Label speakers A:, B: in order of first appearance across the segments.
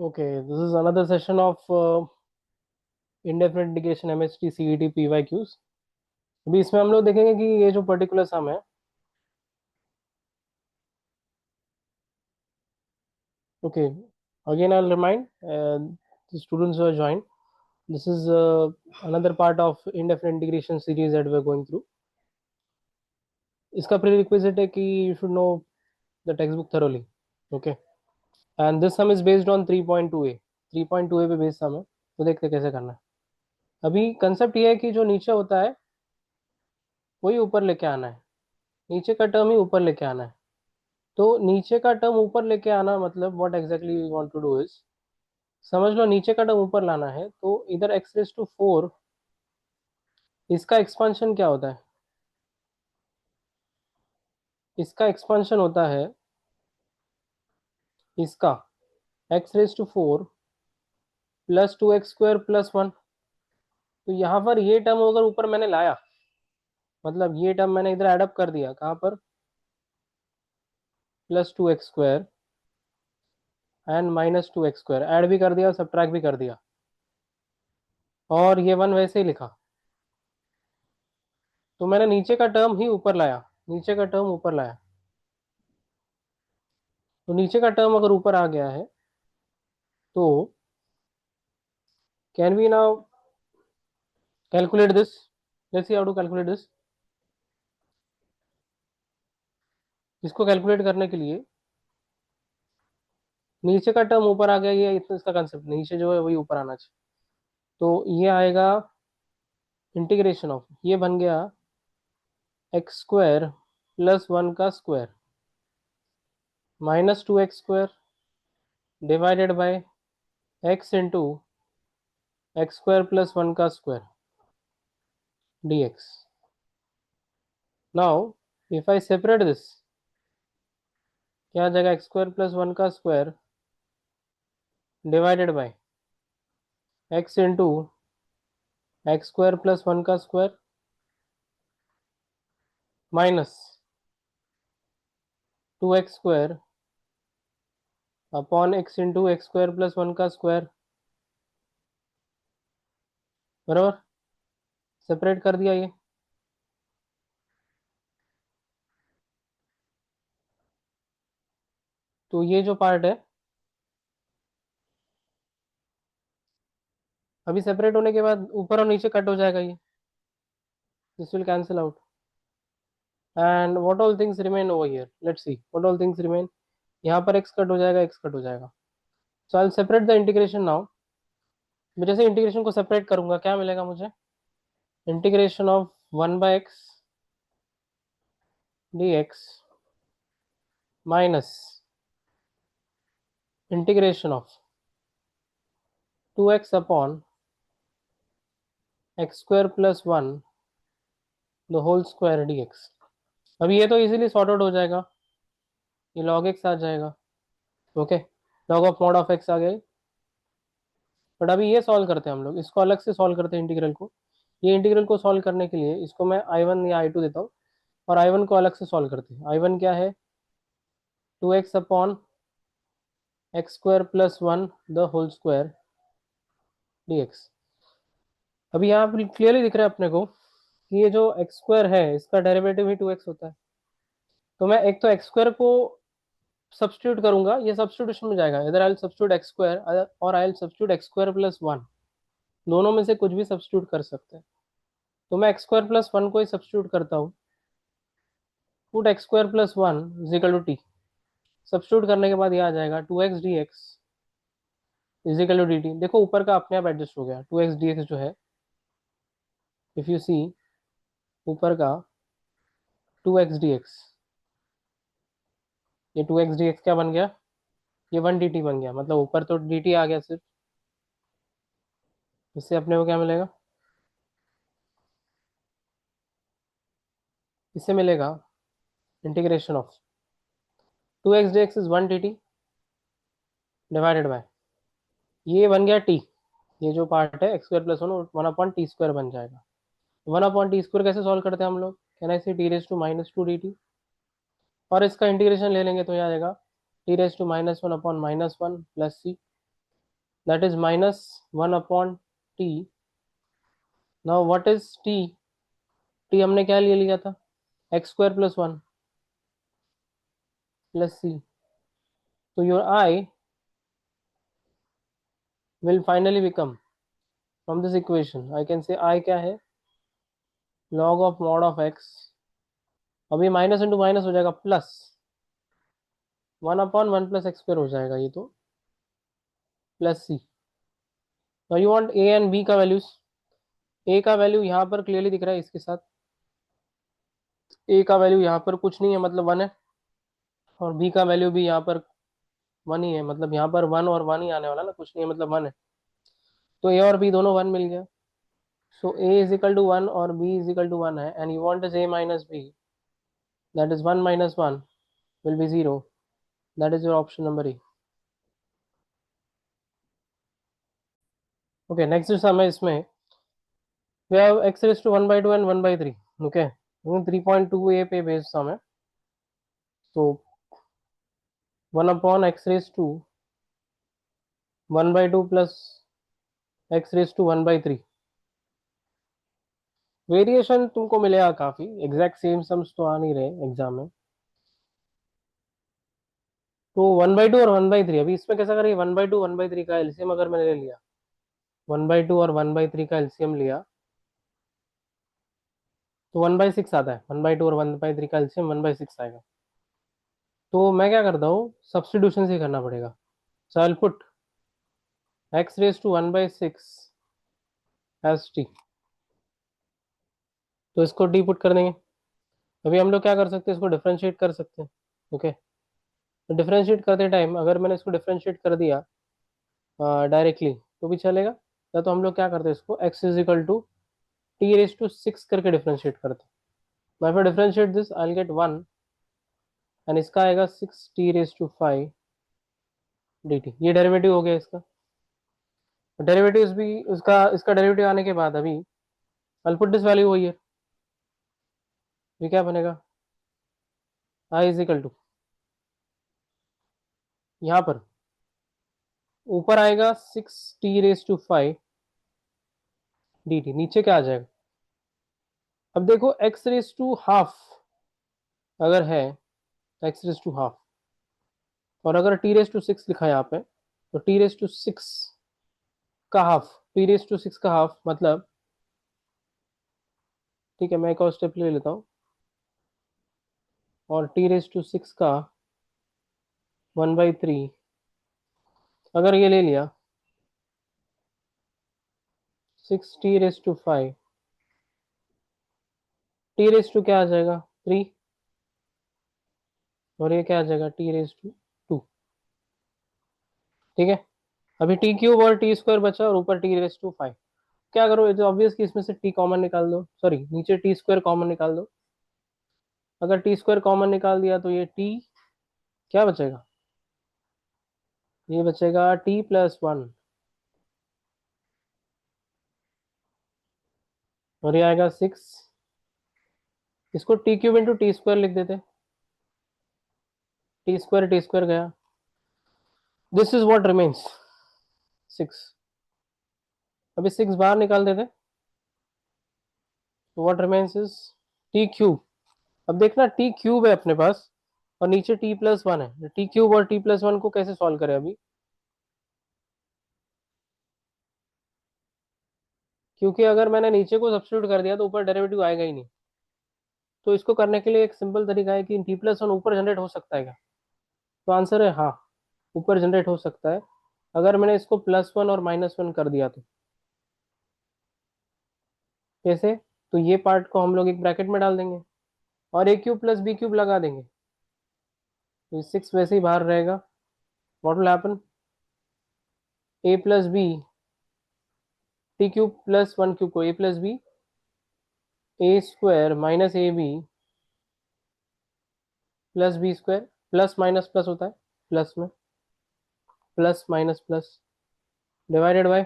A: Okay, this is another session of indefinite integration MHT CET PYQs। अभी इसमें हम लोग देखेंगे कि ये जो पर्टिकुलर सम है, okay, again I'll remind the students who are joined, this is another part of indefinite integration series that we're going through। इसका prerequisite है कि you should know the textbook thoroughly, okay, and this sum is based on 3.2a। 3.2a पे based sum है, तो देखते हैं कैसे करना है। अभी कंसेप्ट ये है कि जो नीचे होता है वही ऊपर लेके आना है, नीचे का टर्म ही ऊपर लेके आना है। तो नीचे का टर्म ऊपर लेके आना मतलब what exactly we want to do is, समझ लो नीचे का टर्म ऊपर लाना है तो इधर एक्स रेज टू 4, इसका एक्सपांशन क्या होता है? इसका एक्सपांशन होता है इसका x raise to 4 plus 2x² plus 1। तो यहाँ पर ये टर्म अगर ऊपर मैंने लाया, मतलब ये टर्म मैंने इधर एडअप कर दिया, कहाँ पर? +2x² एंड -2x², ऐड भी कर दिया, सब्ट्रैक्ट भी कर दिया, और ये 1 वैसे ही लिखा। तो मैंने नीचे का टर्म ही ऊपर लाया, नीचे का टर्म ऊपर लाया। तो नीचे का टर्म अगर ऊपर आ गया है तो can we now calculate this. Let's see how to calculate this. इसको कैलकुलेट करने के लिए नीचे का टर्म ऊपर आ गया, ये इतना इसका कंसेप्ट, नीचे जो है वही ऊपर आना चाहिए। तो ये आएगा इंटीग्रेशन ऑफ, ये बन गया x² प्लस 1 का square -2x² divided by x into x² plus 1 का square dx। Now if I separate this, क्या आ जाएगा? x² प्लस 1 का square divided by x into x² plus 1 का square minus 2x² upon x into x² plus 1 का square, बराबर। Separate कर दिया ये। तो ये जो पार्ट है, अभी सेपरेट होने के बाद ऊपर और नीचे कट हो जाएगा ये, this will cancel out, and what all things remain over here, let's see what all things remain. यहाँ पर x कट हो जाएगा, x कट हो जाएगा। So I will separate the integration now. मैं जैसे इंटीग्रेशन को सेपरेट करूंगा क्या मिलेगा मुझे? Integration of 1/x dx minus integration of 2x upon x² plus 1 the whole square dx। अभी ये तो इजीली सॉर्ट आउट हो जाएगा, ये log x आ जाएगा, okay, log of mod of x आ गया। बट अभी ये सॉल्व करते हैं हम लोग, इसको अलग से सॉल्व करते हैं इंटीग्रल को। ये इंटीग्रल को सॉल्व करने के लिए इसको मैं I1 या I2 देता हूँ, और I1 को अलग से सॉल्व करते हैं। I1 क्या है? 2x upon x² plus 1 the whole square dx। अभी यहाँ पर क्लियरली दिख रहा है अपने को कि ये जो x² है इसका डेरिवेटिव ही 2x होता है। तो मैं एक तो x² को सब्स्टिट्यूट करूंगा, ये सब्स्टिट्यूशन में जाएगा, इधर आई सब्स्टिट्यूट x² और आई सब्स्टिट्यूट x² प्लस 1, दोनों में से कुछ भी सब्स्टिट्यूट कर सकते हैं। तो मैं x² प्लस 1 को ही सब्स्टिट्यूट करता हूँ, put x² plus 1 is equal to T. Substitute करने के बाद ये आ जाएगा 2x dx is equal to dt। देखो ऊपर का अपने आप एडजस्ट हो गया, 2x dx जो है, इफ यू सी ऊपर का 2x dx, ये 2x dx क्या बन गया? ये 1 dt बन गया, मतलब ऊपर तो dt आ गया सिर्फ। इससे अपने को क्या मिलेगा? इससे मिलेगा integration of 2x dx is 1 dt divided by, ये बन गया t। ये जो पार्ट है x² प्लस 1 अपॉन t² बन जाएगा। 1/t² कैसे सॉल्व करते हैं हम लोग? कैन आई सी t⁻² और इसका इंटीग्रेशन ले लेंगे तो ये आ जाएगा t⁻1 upon -1 plus c। That is -1/t। Now what is t? t हमने क्या ले लिया था? x² + 1 + c। तो your I will finally become from this equation, I can say I क्या है? log of mod of x। अभी minus into minus हो जाएगा प्लस 1/1 + x² हो जाएगा ये तो, plus c। Now you want a and b का वैल्यूज। a का वैल्यू यहाँ पर क्लियरली दिख रहा है इसके साथ। a का वैल्यू यहाँ पर कुछ नहीं है, मतलब 1 है। और b का वैल्यू भी यहाँ पर 1 ही है, मतलब यहाँ पर 1 और 1 ही आने वाला ना, कुछ नहीं है, मतलब 1 है। तो a और b दोनों 1 मिल गया। सो a = 1 और b = 1 है, and you want is a - b, that is 1 - 1 will be 0। That is your option number A. Okay, next sum है इसमें। We have x⁻² and 1/3। Okay, 3.2 a पे बेस्ड सम है। तो 1/x⁻² प्लस x⁻⁻³ वेरिएशन तुमको मिलेगा काफी, exact same sums तो आ नहीं रहे एग्जाम में। तो 1/2 और 1/3, अभी इसमें कैसा करेंगे? 1/2 1/3 का एलसीएम अगर मैंने ले लिया, 1/2 और 1/3 का एलसीएम लिया तो 1/6 आता है। 1/2 और 1/3 का एलसीएम 1/6 आएगा। तो मैं क्या करता हूँ, सब्सटीट्यूशन से ही करना पड़ेगा। So I will put x⁻1/6 as T. तो इसको डी पुट कर देंगे। अभी हम लोग क्या कर सकते हैं, इसको डिफरेंशिएट कर सकते हैं। ओके, तो डिफरेंशिएट करते टाइम अगर मैंने इसको डिफरेंशिएट कर दिया डायरेक्टली तो भी चलेगा, या तो हम लोग क्या करते हैं, इसको x = t⁻6 करके डिफरेंशिएट करते हैं। मैं फिर differentiate this, I will get 1, and इसका आएगा 6t⁵ dt। ये डेरिवेटिव हो गया इसका। डेरिवेटिव भी उसका, इसका डेरिवेटिव आने के बाद अभी आई पुट दिस वैल्यू हुई है, ये क्या बनेगा? I = यहाँ पर ऊपर आएगा 6t⁵ dt, नीचे क्या आ जाएगा? अब देखो x⁻½ अगर है, x⁻², और अगर t⁻6 लिखा है यहाँ पे, तो t⁻6 का हाफ, t⁻6 का हाफ मतलब, ठीक है मैं एक और स्टेप ले लेता हूँ, और t⁻6 का 1/3 अगर ये ले लिया, 6t⁵, t⁻, क्या आ जाएगा? 3, और ये क्या आ जाएगा? t⁻2। ठीक है, अभी t³ और t² बचा, और ऊपर t⁻5। क्या करो, ये तो ऑब्वियस कि इसमें से t कॉमन निकाल दो, सॉरी नीचे t² कॉमन निकाल दो। अगर t² कॉमन निकाल दिया तो ये t क्या बचेगा? ये बचेगा t+1, और ये आएगा 6। इसको t³ × t² लिख देते, t² गया, दिस इज व्हाट रिमेन्स 6। अभी 6 बाहर निकाल देते, तो व्हाट रिमेन्स इज t³। अब देखना t³ है अपने पास, और नीचे t+1 है। t³ और t+1 को कैसे सॉल्व करें अभी, क्योंकि अगर मैंने नीचे को सब्स्टिट्यूट कर दिया तो ऊपर डेरिवेटिव आएगा ही नहीं। तो इसको करने के लिए एक सिंपल तरीका है कि t+1 ऊपर जनरेट हो सकता है क्या? तो आंसर है हाँ, ऊपर जनरेट हो सकता है, अगर मैंने इसको +1 और -1 कर दिया तो। कैसे? तो ये पार्ट को हम लोग एक ब्रैकेट में डाल देंगे, और a³ + b³ लगा देंगे, तो 6 वैसे ही बाहर रहेगा। What will happen? a + b, t³ + 1³ को a + b, a² - ab + b², plus minus plus होता है प्लस में, plus minus plus, divided by,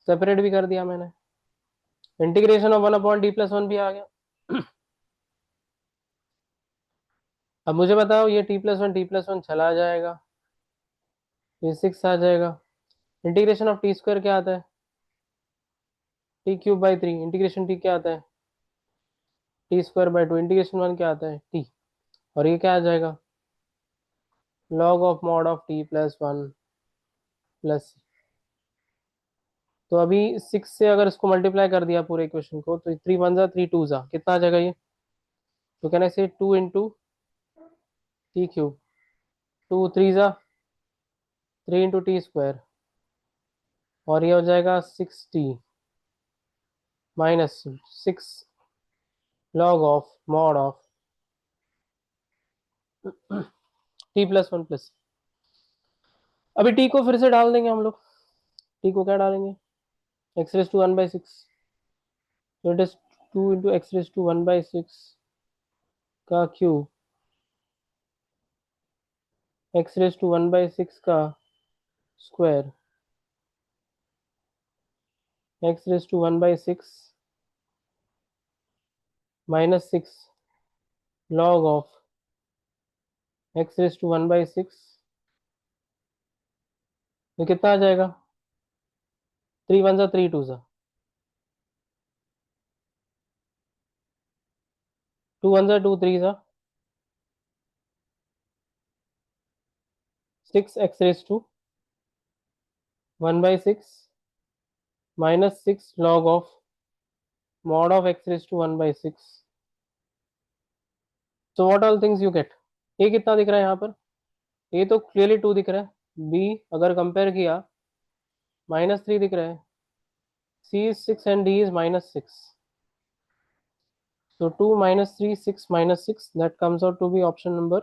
A: separate भी कर दिया मैंने, इंटीग्रेशन ऑफ 1/t+1 भी आ गया। अब मुझे बताओ, ये t+1 चला जाएगा, ये 6 आ जाएगा, इंटीग्रेशन ऑफ टी स्क्वायर क्या आता है? T cube by 3। Integration T क्या आता है? T square by 2। इंटीग्रेशन 1 क्या आता है? टी। और ये क्या आ जाएगा? Log of mod of T plus 1 plus. तो अभी 6 से अगर इसको मल्टीप्लाई कर दिया पूरे इक्वेशन को, तो 3 वन जा 3 टू जा कितना आ जाएगा ये? तो कहना से 2 इंटू टी क्यूब, 2 3 जा 3 इंटू टी स्क्वायर, और ये हो जाएगा 6 T minus 6 log of mod of T plus 1 plus. अभी टी को फिर से डाल देंगे हम लोग। टी को क्या डालेंगे? एक्स रेस टू 1/6, तो it is 2 into x raise to 1/6 का क्यूब, एक्स रेस टू 1/6 का square, x raise to 1/6 minus 6 log of x raise to 1/6। ये कितना आ जाएगा? 3 वन जा 3 टू जा, 2 वन जा 2 3 जा 6 X raise to 1/6 minus 6 log of mod of x raise to 1/6। So what all things you get? A कितना दिख रहा है यहाँ पर? ए तो क्लियरली 2 दिख रहा है। बी अगर कंपेयर किया -3 दिख रहा है। C is 6 and D is -6। So 2 minus 3, 6 minus 6, that comes out to be option number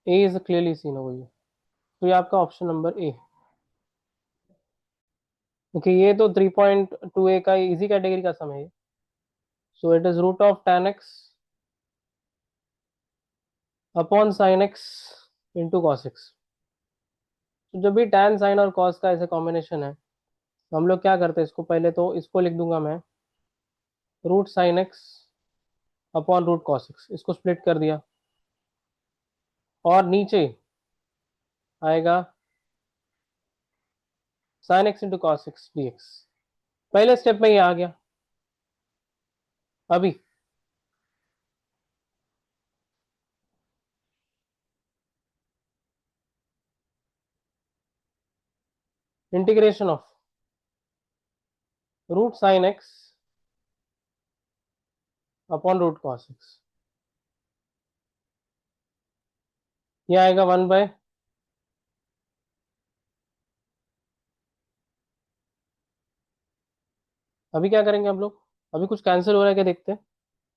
A: A is clearly seen over here. तो ये आपका ऑप्शन नंबर ए। ओके, ये तो 3.2a का इजी कैटेगरी का सम है। So it is root of tan x upon sin x into cos x। तो जब भी tan sin और cos का ऐसे कॉम्बिनेशन है, तो हम लोग क्या करते हैं, इसको पहले तो इसको लिख दूंगा मैं, root sin x upon root cos x, इसको स्प्लिट कर दिया, और नीचे आएगा sin x into cos x dx। पहले स्टेप में ये आ गया। अभी integration of root sine x upon root cos x, ये आएगा 1/। अभी क्या करेंगे हम लोग? अभी कुछ कैंसिल हो रहा है क्या देखते हैं।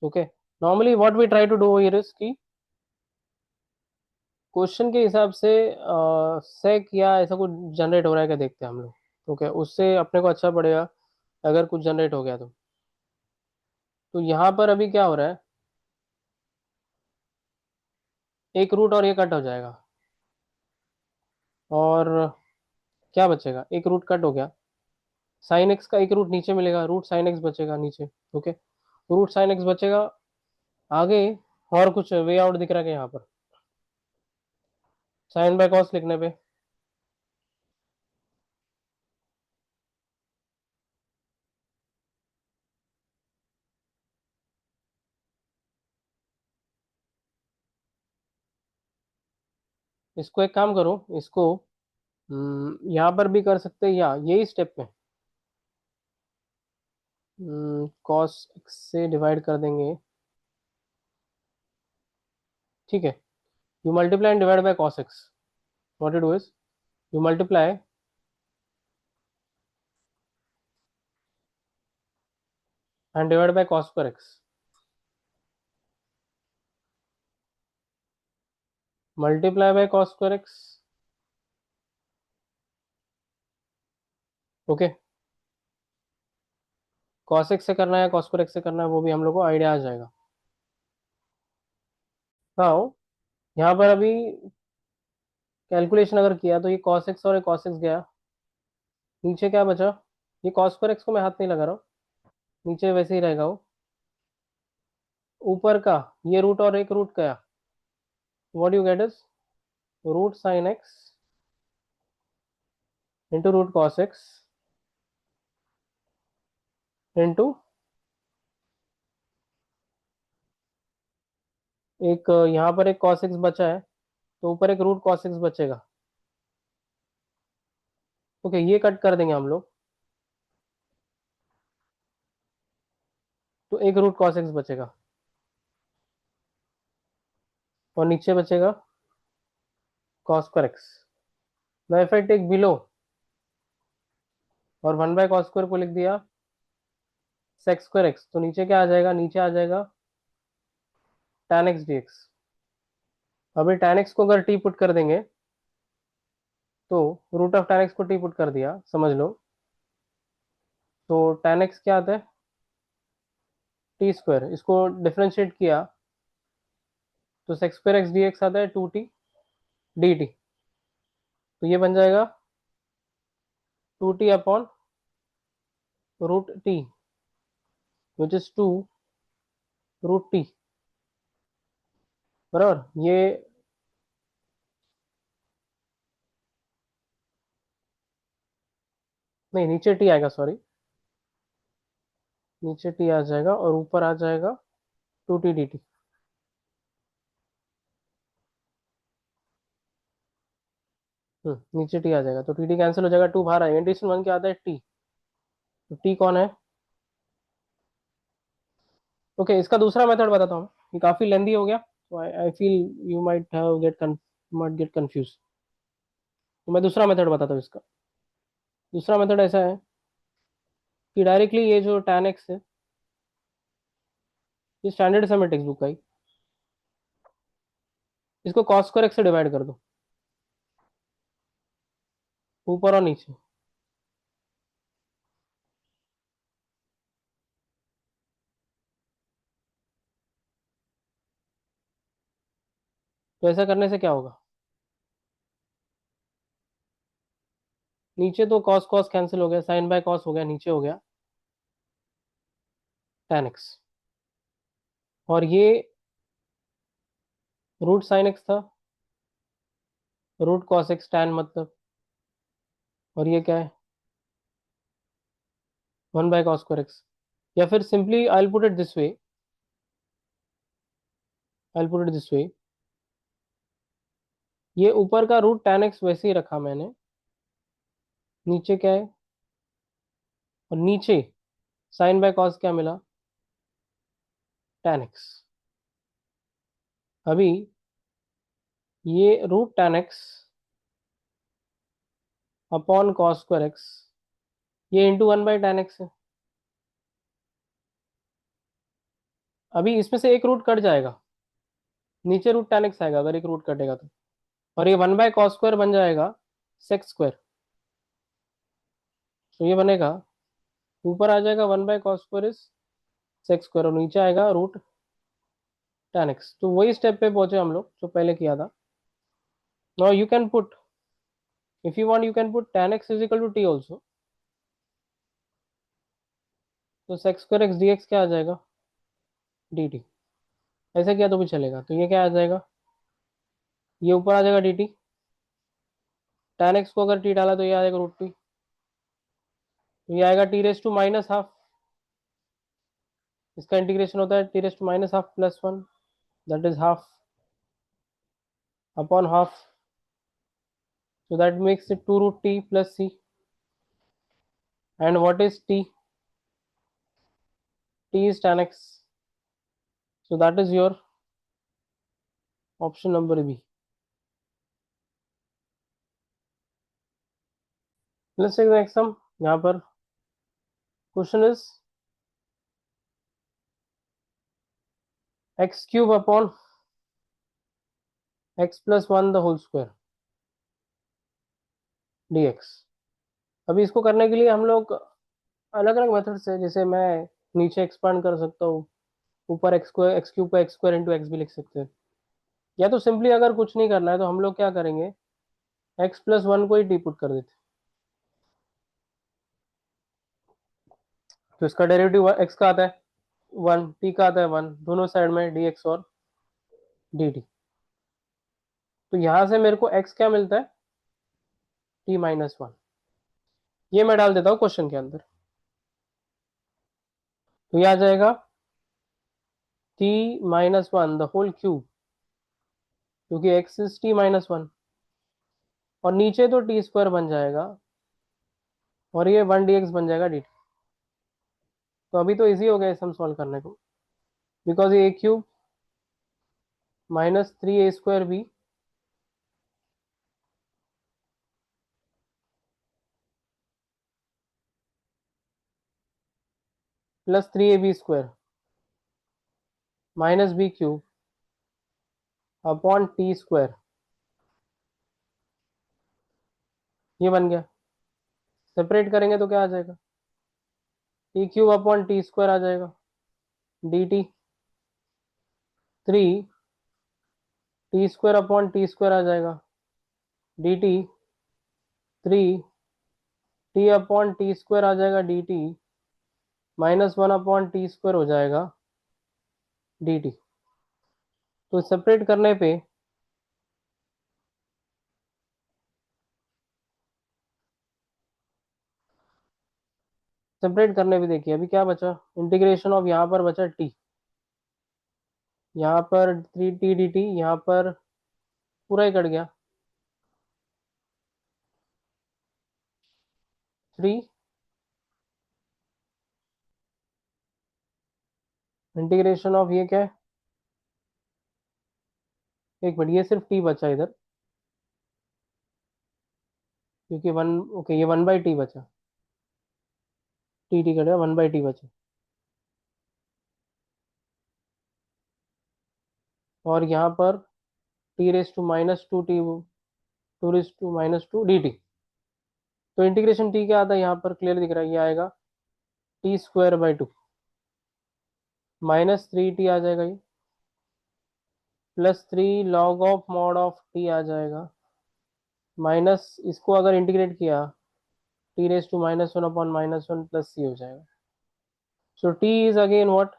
A: Okay, normally what we try to do here is कि क्वेश्चन के हिसाब से सेक या ऐसा कुछ जनरेट हो रहा है क्या देखते हैं हम लोग। ओके, उससे अपने को अच्छा पड़ेगा अगर कुछ जनरेट हो गया तो यहाँ पर अभी क्या हो रहा है, एक रूट और ये कट हो जाएगा, और क्या बचेगा? एक रूट कट हो गया, साइन एक्स का एक रूट नीचे मिलेगा, रूट साइन एक्स बचेगा नीचे। ओके, रूट साइन एक्स बचेगा आगे। और कुछ वे आउट दिख रहा है क्या यहाँ पर साइन बाय कॉस लिखने पे? इसको एक काम करो, इसको यहाँ पर भी कर सकते हैं, या यही स्टेप में कॉस एक्स से डिवाइड कर देंगे। ठीक है, you multiply and divide by cos x. What you do is you multiply and divide by cos square x. Multiply by cos square x. Okay, cos x से करना है cos square x से करना है, वो भी हम लोग को आइडिया आ जाएगा। हाँ, यहाँ पर अभी कैलकुलेशन अगर किया तो ये कॉस एक्स और ये कॉस एक्स गया, नीचे क्या बचा? ये कॉस स्क्वायर एक्स को मैं हाथ नहीं लगा रहा हूँ, नीचे वैसे ही रहेगा वो। ऊपर का ये रूट और एक रूट गया, what you get is root sine x into root cos x into एक यहाँ पर एक कॉस एक्स बचा है, तो ऊपर एक रूट कॉस एक्स बचेगा। ओके, ये कट कर देंगे हम लोग, तो एक रूट कॉस एक्स बचेगा और नीचे बचेगा cos square x. Now if I take below और 1/cos² को लिख दिया sec² x, तो नीचे क्या आ जाएगा, नीचे आ जाएगा tan x dx। अभी tan x को अगर t पुट कर देंगे तो रूट ऑफ tan x को t पुट कर दिया, समझ लो, तो tan x क्या आता है t², इसको डिफरेंशिएट किया तो sec² x dx आता है 2t dt। तो ये बन जाएगा 2t upon root T which is 2 root T, बराबर। ये नहीं, नीचे टी आएगा, सॉरी, नीचे टी आ जाएगा और ऊपर आ जाएगा 2t dt। नीचे टी आ जाएगा तो टी टी कैंसिल हो जाएगा, 2 बाहर आएगा, एडिशन 1 क्या आता है टी, तो टी कौन है। ओके, इसका दूसरा मेथड बताता हूँ, ये काफी लेंदी हो गया, तो I feel you might have get confuse. तो मैं दूसरा मेथड बताता हूँ इसका। दूसरा मेथड ऐसा है कि डायरेक्टली ये जो tan x है, ये स्टैंडर्ड है मेरे टेक्स्ट बुक का ही, इसको cos² x से डिवाइड कर दो, ऊपर और नीचे। तो ऐसा करने से क्या होगा, नीचे तो cos cos कैंसिल हो गया, sin बाय cos हो गया, नीचे हो गया tan x, और ये रूट sin x था, रूट cos x tan मतलब, और ये क्या है 1/cos² x। या फिर simply I put it this way, I put it this way, ये ऊपर का रूट tan x वैसे ही रखा मैंने, नीचे क्या है, और नीचे sin बाय cos क्या मिला tan x। अभी ये root tan x upon cos² x, ये इंटू 1/tan x है। अभी इसमें से एक रूट कट जाएगा, नीचे रूट tan x आएगा अगर एक रूट कटेगा तो, और ये 1/cos² बन जाएगा sec²। तो ये बनेगा, ऊपर आ जाएगा 1/cos² इज sec² और नीचे आएगा रूट tan x। तो वही स्टेप पे पहुंचे हम लोग जो पहले किया था। Now you can put, if you want you can put tan x is equal to t also, तो sec² x dx क्या आ जाएगा dt। ऐसा किया तो भी चलेगा, तो ये क्या आ जाएगा, ये ऊपर आ जाएगा dt, tan x को अगर t डाला तो ये आ जाएगा रूट टी, तो ये आएगा t⁻⁻², इसका इंटीग्रेशन होता है t⁻⁻² plus 1, that is half upon half, so that makes it 2 root t plus c। And what is t? T is tan x, so that is your option number B। Let's take the next sum। यहाँ पर question is x cube upon x plus 1 the whole square dx। अभी इसको करने के लिए हम लोग अलग अलग मेथड से, जैसे मैं नीचे एक्सपांड कर सकता हूँ, ऊपर एक्स क्यूब को x² इंटू एक्स भी लिख सकते हैं, या तो सिंपली अगर कुछ नहीं करना है तो हम लोग क्या करेंगे, x प्लस 1 को ही टी पुट कर देते, तो इसका डेरिवेटिव x का आता है 1, t का आता है 1, दोनों साइड में dx और dt। तो यहां से मेरे को x क्या मिलता है t-1, ये मैं डाल देता हूँ क्वेश्चन के अंदर। तो ये आ जाएगा t-1 द होल क्यूब, क्योंकि x इज t-1, और नीचे तो टी स्क्वायर बन जाएगा, और ये 1 dx बन जाएगा dt। तो अभी तो इजी हो गया सम सॉल्व करने को, बिकॉज ये cube -3a² b +3ab² -b³ upon t², ये बन गया। सेपरेट करेंगे तो क्या आ जाएगा, t³ अपॉन t² आ जाएगा, dt 3 t² अपॉन t² आ जाएगा, dt 3 t अपॉन t² आ जाएगा, dt -1 अपॉन t² हो जाएगा dt। तो सेपरेट करने पे देखिए अभी क्या बचा, इंटीग्रेशन ऑफ यहाँ पर बचा t, यहाँ पर 3t dt, यहाँ पर पूरा ही कट गया, 3 इंटीग्रेशन ऑफ ये क्या है, एक मिनट, ये सिर्फ t बचा इधर, क्योंकि 1, ओके, ये 1/t बचा, टी कट गया, 1/t बचा, और यहाँ पर t⁻²t2 dt। तो इंटीग्रेशन t क्या आता है यहाँ पर क्लियर दिख रहा है, ये आएगा t²/2 -3t आ जाएगा, ये +3 log of mod of t आ जाएगा, माइनस इसको अगर इंटीग्रेट किया t⁻⁻1 अपॉन -1 प्लस c हो जाएगा। So t is again what,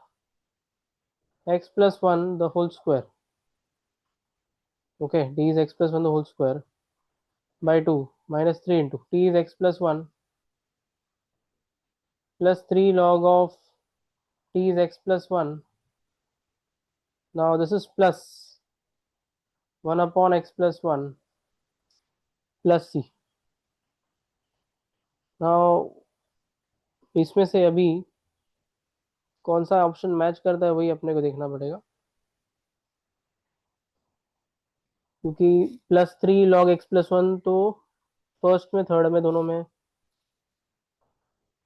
A: x+1 the whole square, okay, t is x+1 the whole square by 2 -3 into t is x+1 +3 log of t is x+1, now this is plus 1 upon x+1 plus c। now इसमें से अभी कौन सा option match करता है वही अपने को देखना पड़ेगा, क्योंकि +3 log x+1 तो फर्स्ट में थर्ड में दोनों में,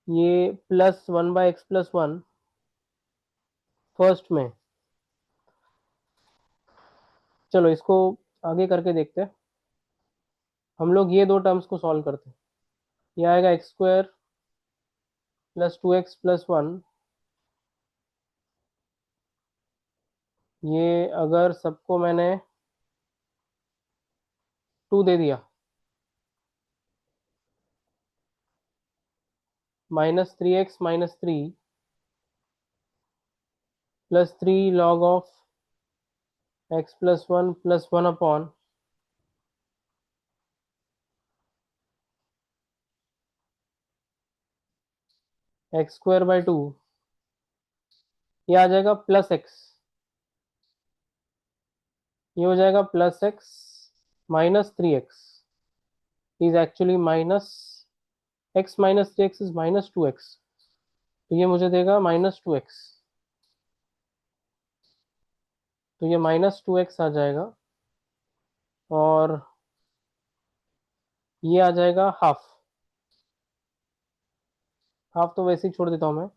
A: ये +1/x+1 फर्स्ट में। चलो इसको आगे करके देखते हैं, हम लोग ये दो टर्म्स को सॉल्व करते हैं। ये आएगा x² +2x+1, ये अगर सबको मैंने 2 दे दिया, -3x-3 +3 log of x+1 +1 upon x²/2, ये आ जाएगा +x, ये हो जाएगा +x -3x is actually minus x -3x is -2x, तो ये मुझे देगा -2x, तो ये -2x आ जाएगा, और ये आ जाएगा हाफ, हाफ तो वैसे ही छोड़ देता हूँ मैं,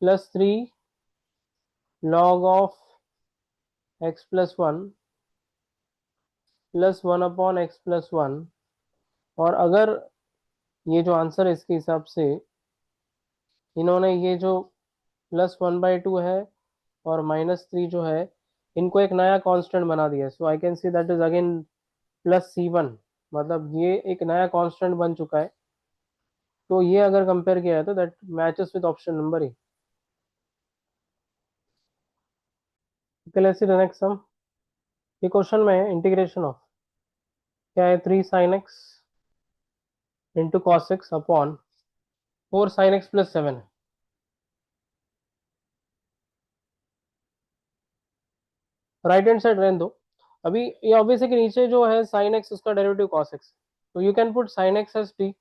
A: +3 log of x+1 +1 upon x+1, और अगर ये जो आंसर है इसके हिसाब से इन्होंने ये जो +1/2 है और -3 जो है, इनको एक नया कांस्टेंट बना दिया, so I can see that is again +c1, मतलब ये एक नया कांस्टेंट बन चुका है। तो ये अगर कंपेयर किया है तो that matches with option number A. Next sum, ये क्वेश्चन में इंटीग्रेशन ऑफ क्या है, 3 sin x into cos x upon 4 sin x + 7 है। राइट हैंड साइड रहने दो। अभी ये ऑब्वियस है कि नीचे जो है साइन एक्स उसका डेरिवेटिव कॉस एक्स, तो you can put sine x as t.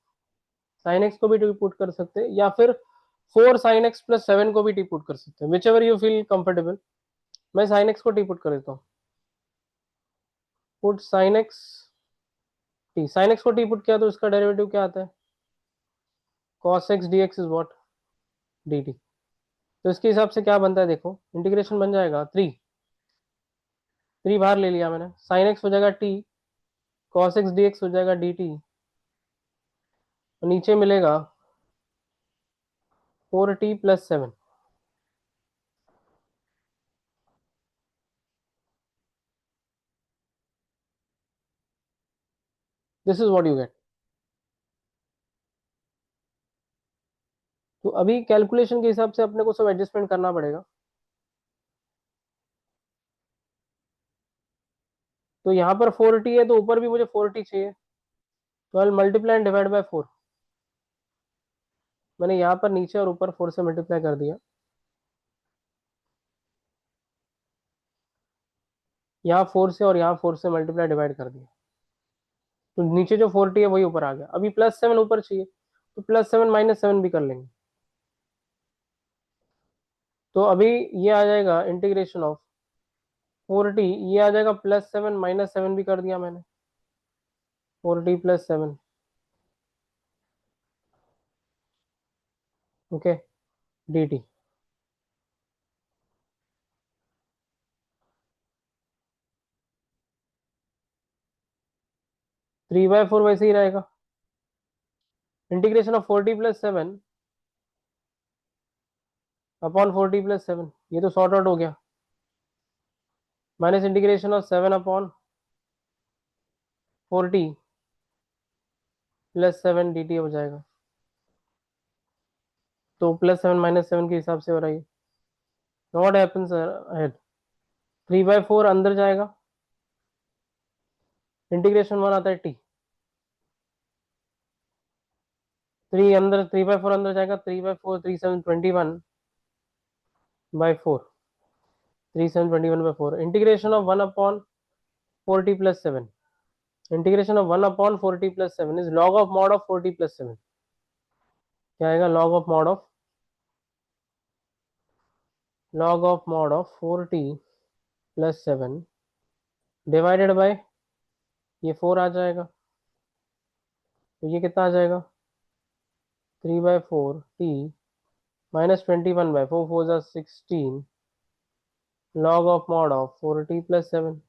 A: Sine x को भी टी पुट कर सकते हैं, या फिर 4 sin x + 7 को भी टी पुट कर सकते हैं, which ever you feel comfortable. मैं साइन एक्स को टी पुट कर देता हूँ। Put sine x T, sine x को टी पुट किया तो इसका डेरिवेटिव क्या आता है, cos x D x is what, D t. तो इसके हिसाब से क्या बनता है देखो, इंटीग्रेशन बन जाएगा 3 बाहर ले लिया मैंने, साइन एक्स हो जाएगा T, cos x D x हो जाएगा डी टी, और नीचे मिलेगा 4t + 7। This is what you gate. तो अभी कैलकुलेशन के हिसाब से अपने को सब एडजस्टमेंट करना पड़ेगा। तो यहाँ पर 4t है तो ऊपर भी मुझे 4t चाहिए, 12 × 4। मैंने यहाँ पर नीचे और ऊपर 4 से मल्टीप्लाई कर दिया, यहाँ 4 से और यहाँ 4 से मल्टीप्लाई डिवाइड कर दिया, तो नीचे जो 4t है वही ऊपर आ गया। अभी +7 ऊपर चाहिए, तो +7 -7 भी कर लेंगे। तो अभी ये आ जाएगा इंटीग्रेशन ऑफ 4t, ये आ जाएगा +7 -7 भी कर दिया मैंने, 4t + 7। Okay, D T. 3/4 वैसे ही रहेगा, integration of 4t + 7 upon 4t + 7, ये तो सॉर्ट आउट हो गया, minus integration of 7/4t + 7 dt हो जाएगा। तो +7 -7 के हिसाब से हो रहा है। व्हाट हैपेंस अहेड, 3/4 अंदर जाएगा, इंटीग्रेशन 1 आता है t, 3 अंदर, 3/4 अंदर जाएगा, 3/4 3 7 21/4, 3 7 21/4, integration of 1/4t + 7, integration of 1/4t + 7 is log of mod of 4t + 7। क्या आएगा, log of mod of 4t + 7 divided by ये 4 आ जाएगा, तो ये कितना आ जाएगा, 3/4t -21/4, 4 = 16 log of mod of 4t + 7,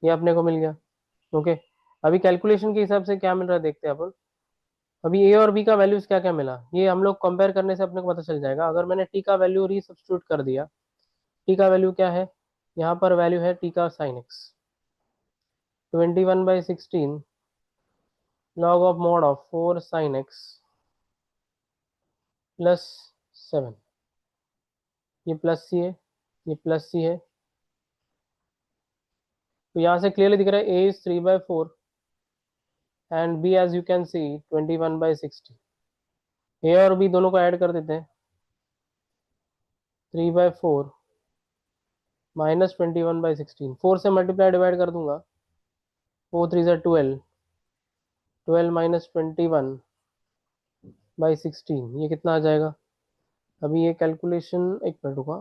A: ये अपने को मिल गया। ओके, अभी कैलकुलेशन के हिसाब से क्या मिल रहा है देखते हैं अपन। अभी ए और बी का वैल्यूज क्या क्या मिला, ये हम लोग कंपेयर करने से अपने को पता चल जाएगा। अगर मैंने टी का वैल्यू रीसब्स्टिट्यूट कर दिया, टी का वैल्यू क्या है, यहाँ पर वैल्यू है टी का sine x, 21/16 log of mod of 4 sin x + 7, ये प्लस सी है, ये प्लस सी है, तो यहाँ से क्लियरली दिख रहा है A is 3/4 and B as you can see 21/60। A और बी दोनों को ऐड कर देते हैं, 3/4 -21/16, 4 से मल्टीप्लाई डिवाइड कर दूंगा, 4 3 ज़ा 12, 12 -21/16, ये कितना आ जाएगा। अभी ये कैलकुलेशन, एक मिनट रुका,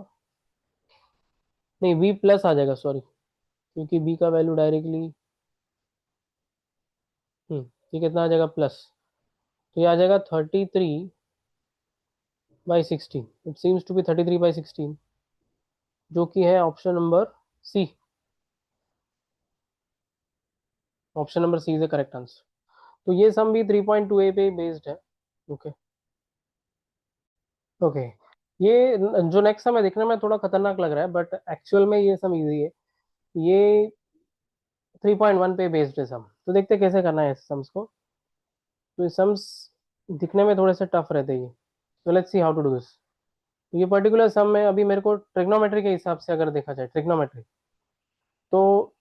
A: नहीं बी प्लस आ जाएगा, सॉरी, क्योंकि बी का वैल्यू डायरेक्टली, ये कितना आ जाएगा प्लस, तो ये आ जाएगा 33/16, इट सीम्स टू बी 33/16, जो कि है option number C. Option number C is the correct answer. तो ये सम भी 3.2a पे बेस्ड है। ओके, ओके, ये जो नेक्स्ट सम है देखने में थोड़ा खतरनाक लग रहा है, बट एक्चुअल में ये सम इजी है। ये 3.1 पे बेस्ड है सम, तो देखते हैं कैसे करना है इस सम्स को। तो ये सम्स दिखने में थोड़े से टफ रहते हैं, तो let's see how to do this. तो ये पर्टिकुलर सम में अभी मेरे को ट्रिग्नोमेट्री के हिसाब से अगर देखा जाए, ट्रिग्नोमेट्री, तो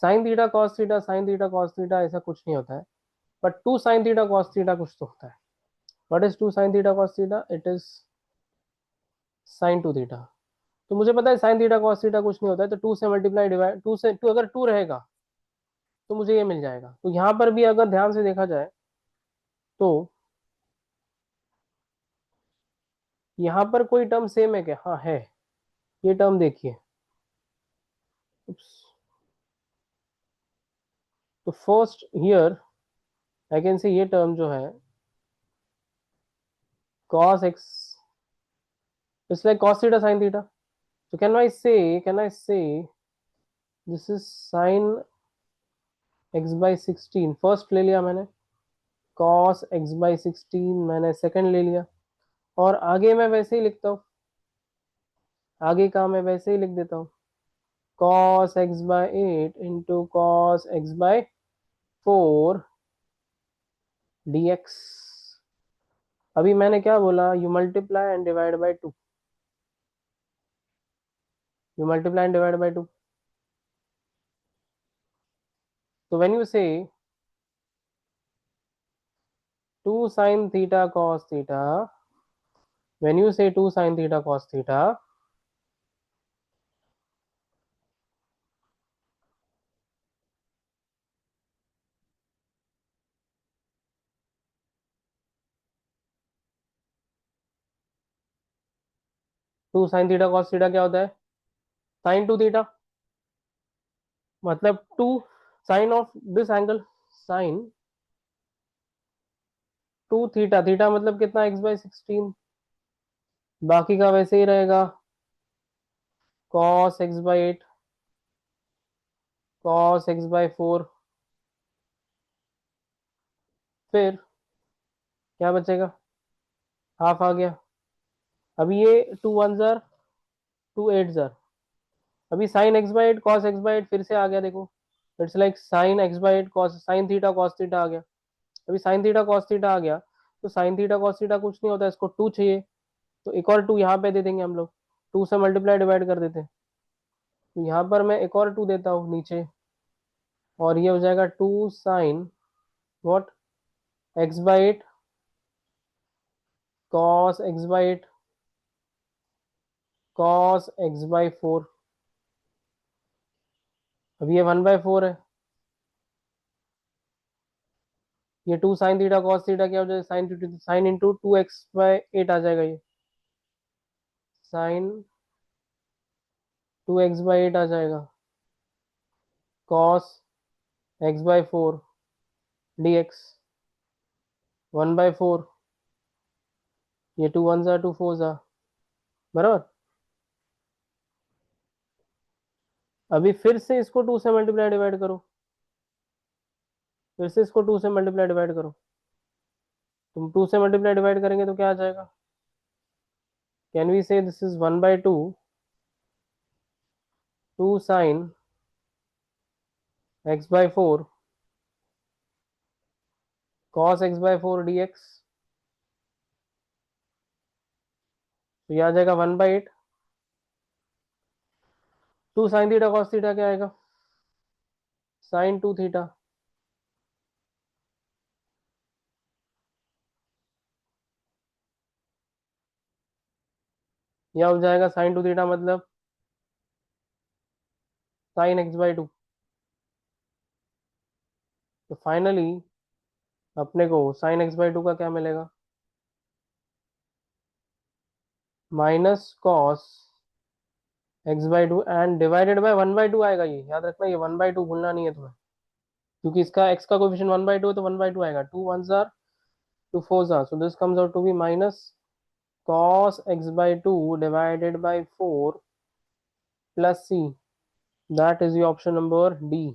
A: sign theta cos theta, sign theta cos theta ऐसा कुछ नहीं होता है। But 2 sign theta cos theta कुछ तो होता है. What is 2 sign theta cos theta? It is sine 2 theta. तो मुझे पता है साइन थीटा कॉस थीटा कुछ नहीं होता है, तो 2 से मल्टीप्लाई डिवाइड 2 से 2, अगर 2 रहेगा तो मुझे ये मिल जाएगा. तो यहाँ पर भी अगर ध्यान से देखा जाए तो यहाँ पर कोई टर्म सेम है क्या? हाँ है. ये टर्म देखिए. Oops. तो first here I can say ये टर्म जो है cos x it's like cos theta sin theta. So can I say this is sin x by 16. First ले लिया मैंने, cos x by 16 मैंने सेकंड ले लिया, और आगे मैं वैसे ही लिखता हूँ. आगे का मैं वैसे ही लिख देता हूँ, cos x by 8 into cos x by 4 dx. अभी मैंने क्या बोला? You multiply and divide by 2. You multiply and divide by 2. तो व्हेन यू से 2 sin theta cos theta, when you say 2 sin theta cos theta, 2 sin theta cos theta क्या होता है? sin 2 theta. मतलब 2 sin of this angle, sin 2 theta. Theta मतलब कितना? x by 16. बाकी का वैसे ही रहेगा, cos x by 8, cos x by 4. फिर क्या बचेगा? हाफ आ गया. अभी ये 2 वन जार, 2 एट जार. अभी sine X by eight cos x by eight फिर से आ गया. देखो, it's like sine X by eight cos sine theta cos theta आ गया. अभी साइन थीटा कॉस थीटा आ गया, तो साइन थीटा कॉस थीटा कुछ नहीं होता, इसको 2 चाहिए, तो एक और 2 यहाँ पे दे देंगे हम लोग. 2 से मल्टीप्लाई डिवाइड कर देते हैं, तो यहाँ पर मैं एक और 2 देता हूँ नीचे, और ये हो जाएगा 2 sine what x by eight cos x by eight cos x by 4. अब ये 1/4 है. ये 2 साइन थीटा कॉस थीटा क्या हो जाएगा? साइन इंटू 2x/8 आ जाएगा. ये साइन 2x/8 आ जाएगा, कॉस x/4 dx 1/4. ये 2 वन ज़ा 2 फोर ज़ा, बराबर. अभी फिर से इसको 2 से मल्टीप्लाई डिवाइड करो. फिर से इसको 2 से मल्टीप्लाई डिवाइड करो. तुम 2 से मल्टीप्लाई डिवाइड करेंगे तो क्या आ जाएगा? Can we say this is 1/2 2 sine x/4 cos x/4 dx. तो ये आ जाएगा 1/8. 2 साइन थीटा कॉस थीटा क्या आएगा? Sine 2 theta. यह हो जाएगा साइन 2 थीटा मतलब साइन x/2. तो फाइनली अपने को साइन x/2 का क्या मिलेगा? Minus cos x/2 and divided by 1/2 आएगा. ये याद रखना, ये 1/2 भूलना नहीं है तुम्हें, क्योंकि इसका x का कोएफिशिएंट 1/2 है, तो 1/2 आएगा. 2 वन जार 2 फोर जार, so this comes out to be minus cos x/2 divided by 4 plus c. That is your option number D.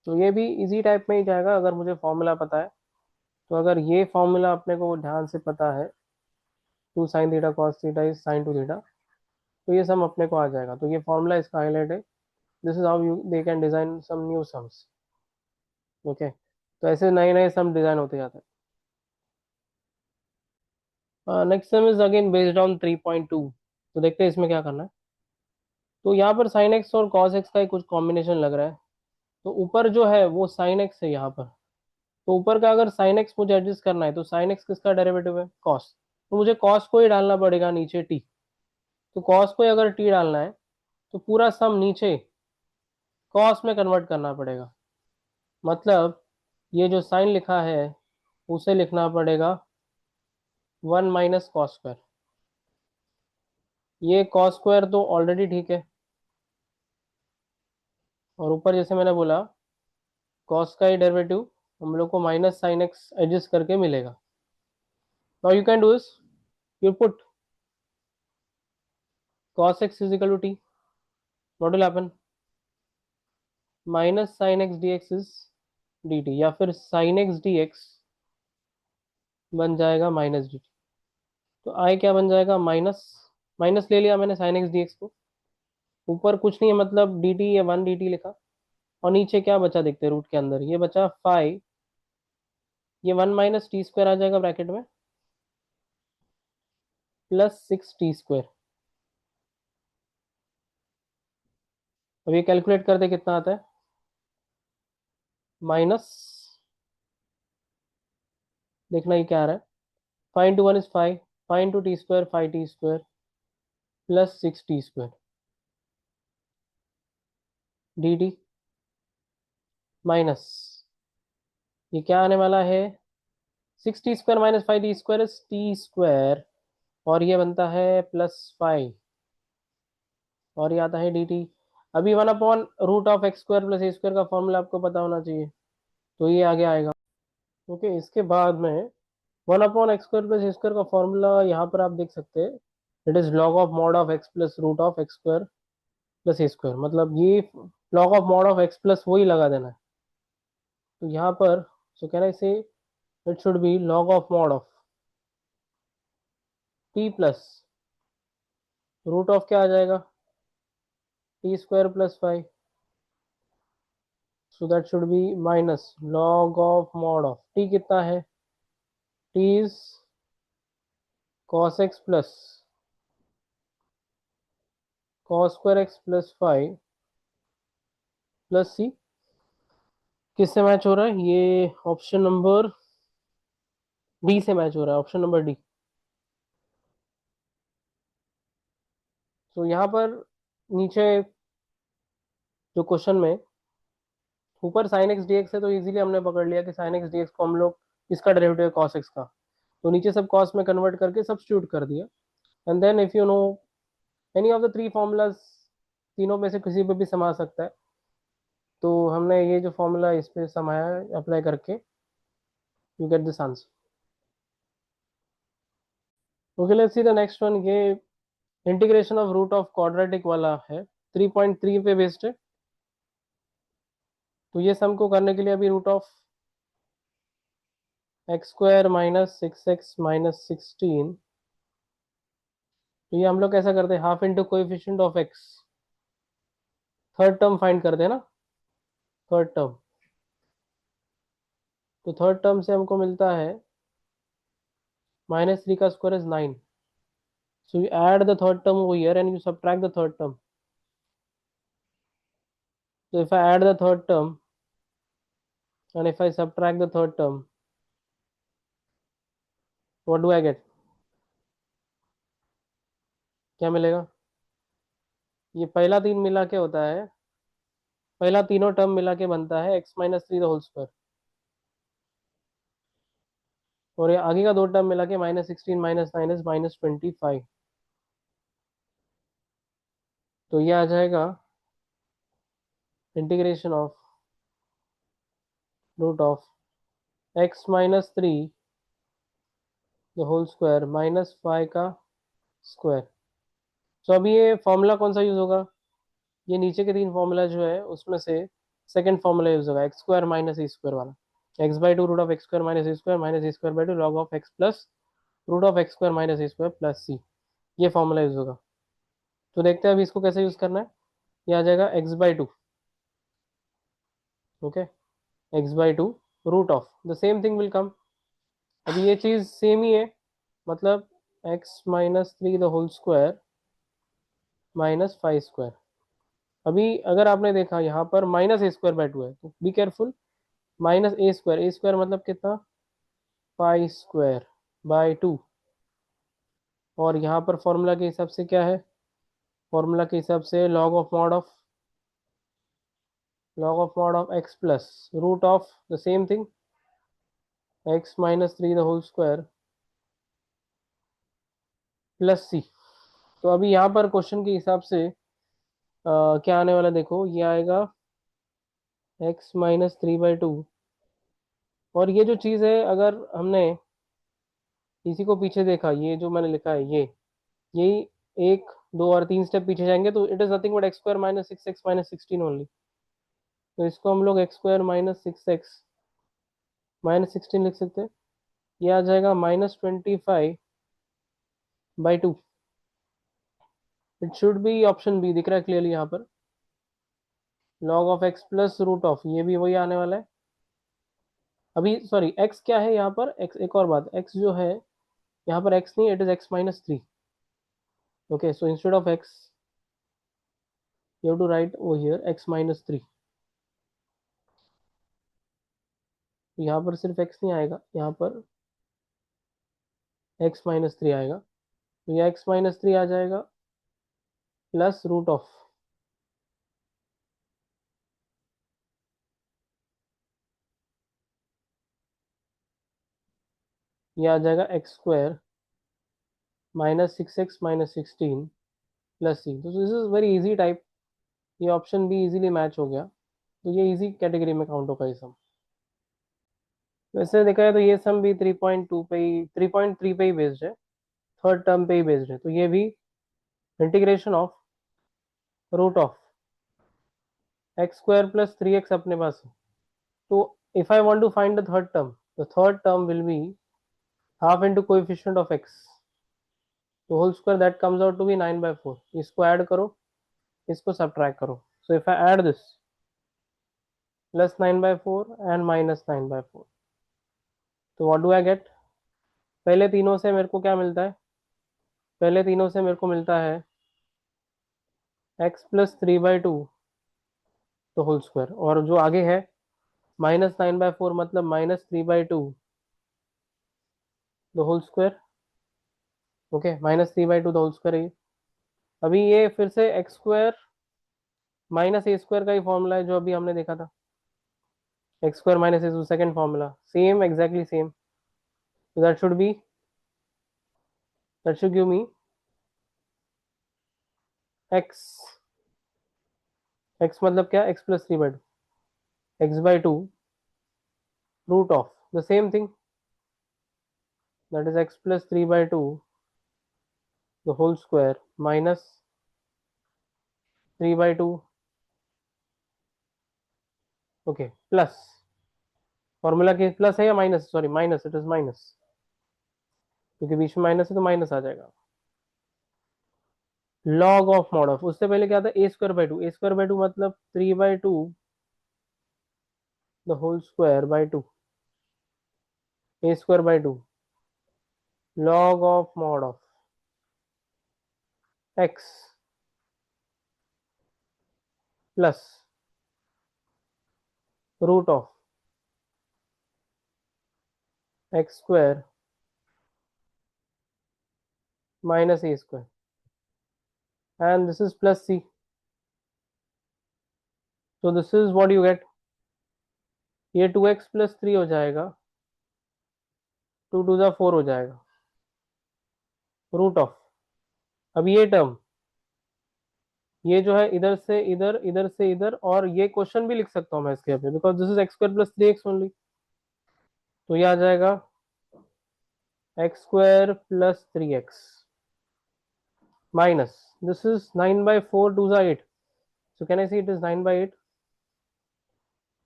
A: तो ये भी इजी टाइप में ही जाएगा अगर मुझे फॉर्मूला पता है. तो अगर ये फॉर्मूला अपने को ध्यान से पता है, 2 sign theta cos theta is sine 2 theta, तो ये सम अपने को आ जाएगा. तो ये फॉर्मूला इसका हाईलाइट है. This is how you they can design some new sums. Okay, तो ऐसे नए नए सम डिजाइन होते जाते हैं. Next sum is again based on 3.2. तो देखते हैं इसमें क्या करना है. तो यहाँ पर साइन एक्स और कॉस एक्स का ही कुछ कॉम्बिनेशन लग रहा है. तो ऊपर जो है वो साइन एक्स है यहाँ पर। तो ऊपर का अगर साइन एक्स मुझे एडजस्ट करना है तो साइन एक्स किसका डेरिवेटिव है, कॉस। तो मुझे कॉस को ही डालना पड़ेगा नीचे टी। तो कॉस को ही अगर टी डालना है तो पूरा सम नीचे कॉस में कन्वर्ट करना पड़ेगा। मतलब ये जो साइन लिखा है उसे लिखना पड़ेगा 1 - cos²। ये कॉस स्क्वायर तो ऑलरेडी ठीक है, और ऊपर जैसे मैंने बोला कॉस का ही डेरिवेटिव हम लोग को माइनस साइन एक्स एडजस्ट करके मिलेगा। नाउ यू कैन डू इस, you put cos x is equal to t, what will happen, minus sine x D x is D T, या फिर साइन एक्स डी एक्स बन जाएगा minus D t. तो आई क्या बन जाएगा, माइनस, माइनस ले लिया मैंने साइन एक्स डी एक्स को, ऊपर कुछ नहीं है मतलब डी टी या 1 dt लिखा, और नीचे क्या बचा देखते हैं रूट के अंदर, ये बचा 5, ये 1 - t² आ जाएगा ब्रैकेट में, प्लस 6t²। अब ये कैलकुलेट करते कितना आता है, माइनस, देखना ये क्या आ रहा है, 5 × 1 = 5, 5 × t², 5t² plus 6t² D T minus, ये क्या आने वाला है, 6t² - 5t² इज t², और ये बनता है +5, और ये आता है डी टी। अभी 1/√x² + a² का फॉर्मूला आपको पता होना चाहिए, तो ये आगे आएगा। ओके, इसके बाद में 1/x² + a² का फॉर्मूला यहाँ पर आप देख सकते हैं, it is log of mod of x + √x² + a², मतलब ये log of mod of x plus वही लगा देना है। तो यहाँ पर सो can I say it should be log of mod of t plus root of क्या आ जाएगा, t² + 5, so that should be minus log of mod of t कितना है, t is cos x plus cos² x + 5 plus c, किससे match हो रहा है, ये ऑप्शन नंबर डी से मैच हो रहा है, ऑप्शन नंबर डी। तो यहाँ पर नीचे जो क्वेश्चन में ऊपर sin x dx है, तो इजीली हमने पकड़ लिया कि sin x dx को हम लोग इसका डेरिवेटिव है cos x का, तो नीचे सब cos में कन्वर्ट करके सब्स्टिट्यूट कर दिया। And then if you know any of the 3 formulas, तीनों में से किसी पे भी समा सकता है, तो हमने ये जो फॉर्मूला इस पे समाया अप्लाई करके, you get this answer. Okay, let's see the next one. ये integration of root of quadratic वाला है, 3.3 पे बेस्ड है। तो ये सम को करने के लिए अभी √x² - 6x - 16, तो ये हम लोग कैसा करते हैं, half into coefficient of x, third term find करते हैं ना, थर्ड टर्म। तो थर्ड टर्म से हमको मिलता है -3 का square is 9, so you add the third term over here and you subtract the third term. So if I add the third term and if I subtract the third term, what do I get? क्या मिलेगा, ये पहला तीन मिला के होता है, पहला तीनों टर्म मिला के बनता है x - 3 द होल स्क्वायर, और ये आगे का दो टर्म मिला के -16 - 9 इज -25। तो ये आ जाएगा integration of √x - 3 the whole square -5 का स्क्वायर। तो अभी ये फॉर्मूला कौन सा यूज होगा, ये नीचे के तीन फॉर्मूला जो है उसमें से सेकंड फॉर्मूला यूज होगा, x² - a² वाला, x/2 √x² - a² - a²/2 log of x plus √x² - a² plus c, ये फॉर्मूला यूज होगा। तो देखते हैं अभी इसको कैसे यूज करना है। ये आ जाएगा x/2, okay, x/2 root of the same thing will come. अभी ये चीज सेम ही है, मतलब x - 3 the whole square -5 square, अभी अगर आपने देखा यहाँ पर -a² है, तो बी केयरफुल। -a² मतलब कितना, π² और यहाँ पर फॉर्मूला के हिसाब से क्या है, फॉर्मूला के हिसाब से log of mod of x plus root of the same thing x-3 plus c। तो अभी यहाँ पर क्वेश्चन के हिसाब से क्या आने वाला देखो, ये आएगा x-3/2। और ये जो चीज़ है, अगर हमने इसी को पीछे देखा, ये जो मैंने लिखा है, ये यही 1 2 और 3 स्टेप पीछे जाएंगे तो it is nothing but x² - 6x - 16 only. तो इसको हम लोग x² - 6x - 16 लिख सकते हैं। ये आ जाएगा -25/2। It should be option B, दिख रहा है क्लियरली यहाँ पर। log of x plus root of, ये भी वही आने वाला है। अभी सॉरी, x क्या है यहाँ पर, x एक और बात, x जो है यहाँ पर x नहीं, it is x-3। Okay, so instead of x you have to write over here x-3। तो यहाँ पर सिर्फ x नहीं आएगा, यहाँ पर x-3 आएगा। तो ये x-3 आ जाएगा प्लस रूट ऑफ, ये आ जाएगा x² - 6x - 16 प्लस सी। तो this is very easy type, ये ऑप्शन भी इजीली मैच हो गया। तो ये इजी कैटेगरी में काउंट होगा ये सम। वैसे देखा है तो ये सम भी 3.2 पे ही, 3.3 पे ही बेस्ड है, थर्ड टर्म पे ही बेस्ड है। तो ये भी integration of root of x² + 3x अपने पास है। तो if I want to find the third term, the third term will be half into coefficient of x, तो whole square that comes out to be 9/4। इसको add करो, इसको subtract करो। So if I add this +9/4 and -9/4, तो what do I get, पहले तीनों से मेरे को क्या मिलता है, पहले तीनों से मेरे को मिलता है x + 3/2 तो होल स्क्वायर, और जो आगे है -9/4 मतलब -3/2 the whole square. Okay, -3/2 the whole square है ये। अभी ये फिर से x² - a² का ही फॉर्मूला है जो अभी हमने देखा था, x² - a, second formula same, exactly same. So that should give me x, x मतलब क्या, x + 3/2, x/2 root of the same thing that is x + 3/2 the whole square minus 3/2। Okay, plus, formula के plus है या minus, sorry minus, it is minus, क्योंकि बीच में minus है तो minus आ जाएगा। लॉग ऑफ मॉड ऑफ, उससे पहले क्या था, a²/2, a²/2 मतलब 3/2 the whole square by 2, a²/2 log of mod of x plus root of x² minus a², and this is plus c, so this is what you get। ये 2x + 3 हो जाएगा, 2 * 4 हो जाएगा, रूट ऑफ, अब ये term, ये जो है इधर से इधर, इधर से इधर, और ये क्वेश्चन भी लिख सकता हूँ मैं इसके पे, because this is x² + 3x only. तो ये आ जाएगा x² + 3x minus, this is 9/4, 2 * 8, so can I see it is 9/8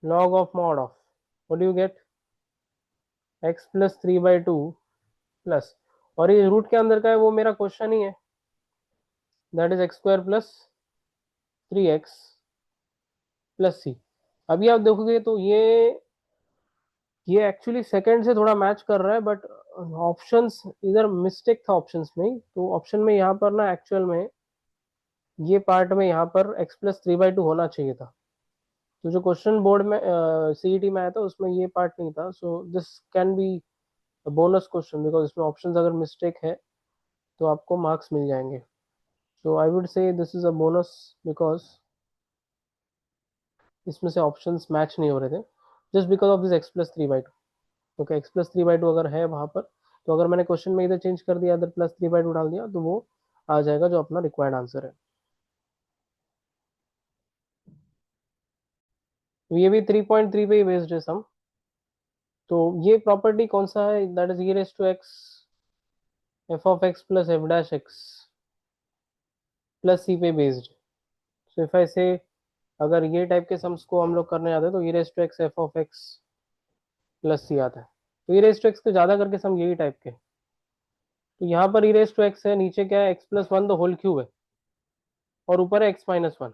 A: log of mod of, what do you get, x + 3/2 plus, और ये रूट के अंदर का है वो मेरा क्वेश्चन ही है, that is x² + 3x + c। अभी आप देखोगे तो ये एक्चुअली सेकंड से थोड़ा मैच कर रहा है, बट ऑप्शंस इधर मिस्टेक था, ऑप्शंस में ही। तो ऑप्शन में यहाँ पर ना एक्चुअल में ये पार्ट में यहाँ पर x+3/2 होना चाहिए था। तो जो क्वेश्चन बोर्ड में सीईटी में आया था उसमें ये पार्ट नहीं था, so this can be bonus question because इसमें ऑप्शंस अगर मिस्टेक है तो आपको मार्क्स मिल जाएंगे। So I would say this is a bonus because इसमें से ऑप्शंस मैच नहीं हो रहे थे just because of this x+3/2। Okay, x+3/2 अगर है वहां पर, तो अगर मैंने क्वेश्चन में इधर चेंज कर दिया, इधर +3/2 डाल दिया, तो वो आ जाएगा जो अपना रिक्वायर्ड आंसर है। तो ये भी 3.3 पे ही बेस्ड है सम। तो ये प्रॉपर्टी कौन सा है, that is e⁻x f(x) + f'(x) + c पे बेस्ड। सो इफ आई से, अगर ये टाइप के सम्स को हम लोग करने जाते हैं तो e⁻x f(x) + c आता है। तो e⁻x के ज्यादा करके सम यही टाइप के। तो यहाँ पर e⁻x है, नीचे क्या है, x+1 द होल क्यूब है, और ऊपर है x-1।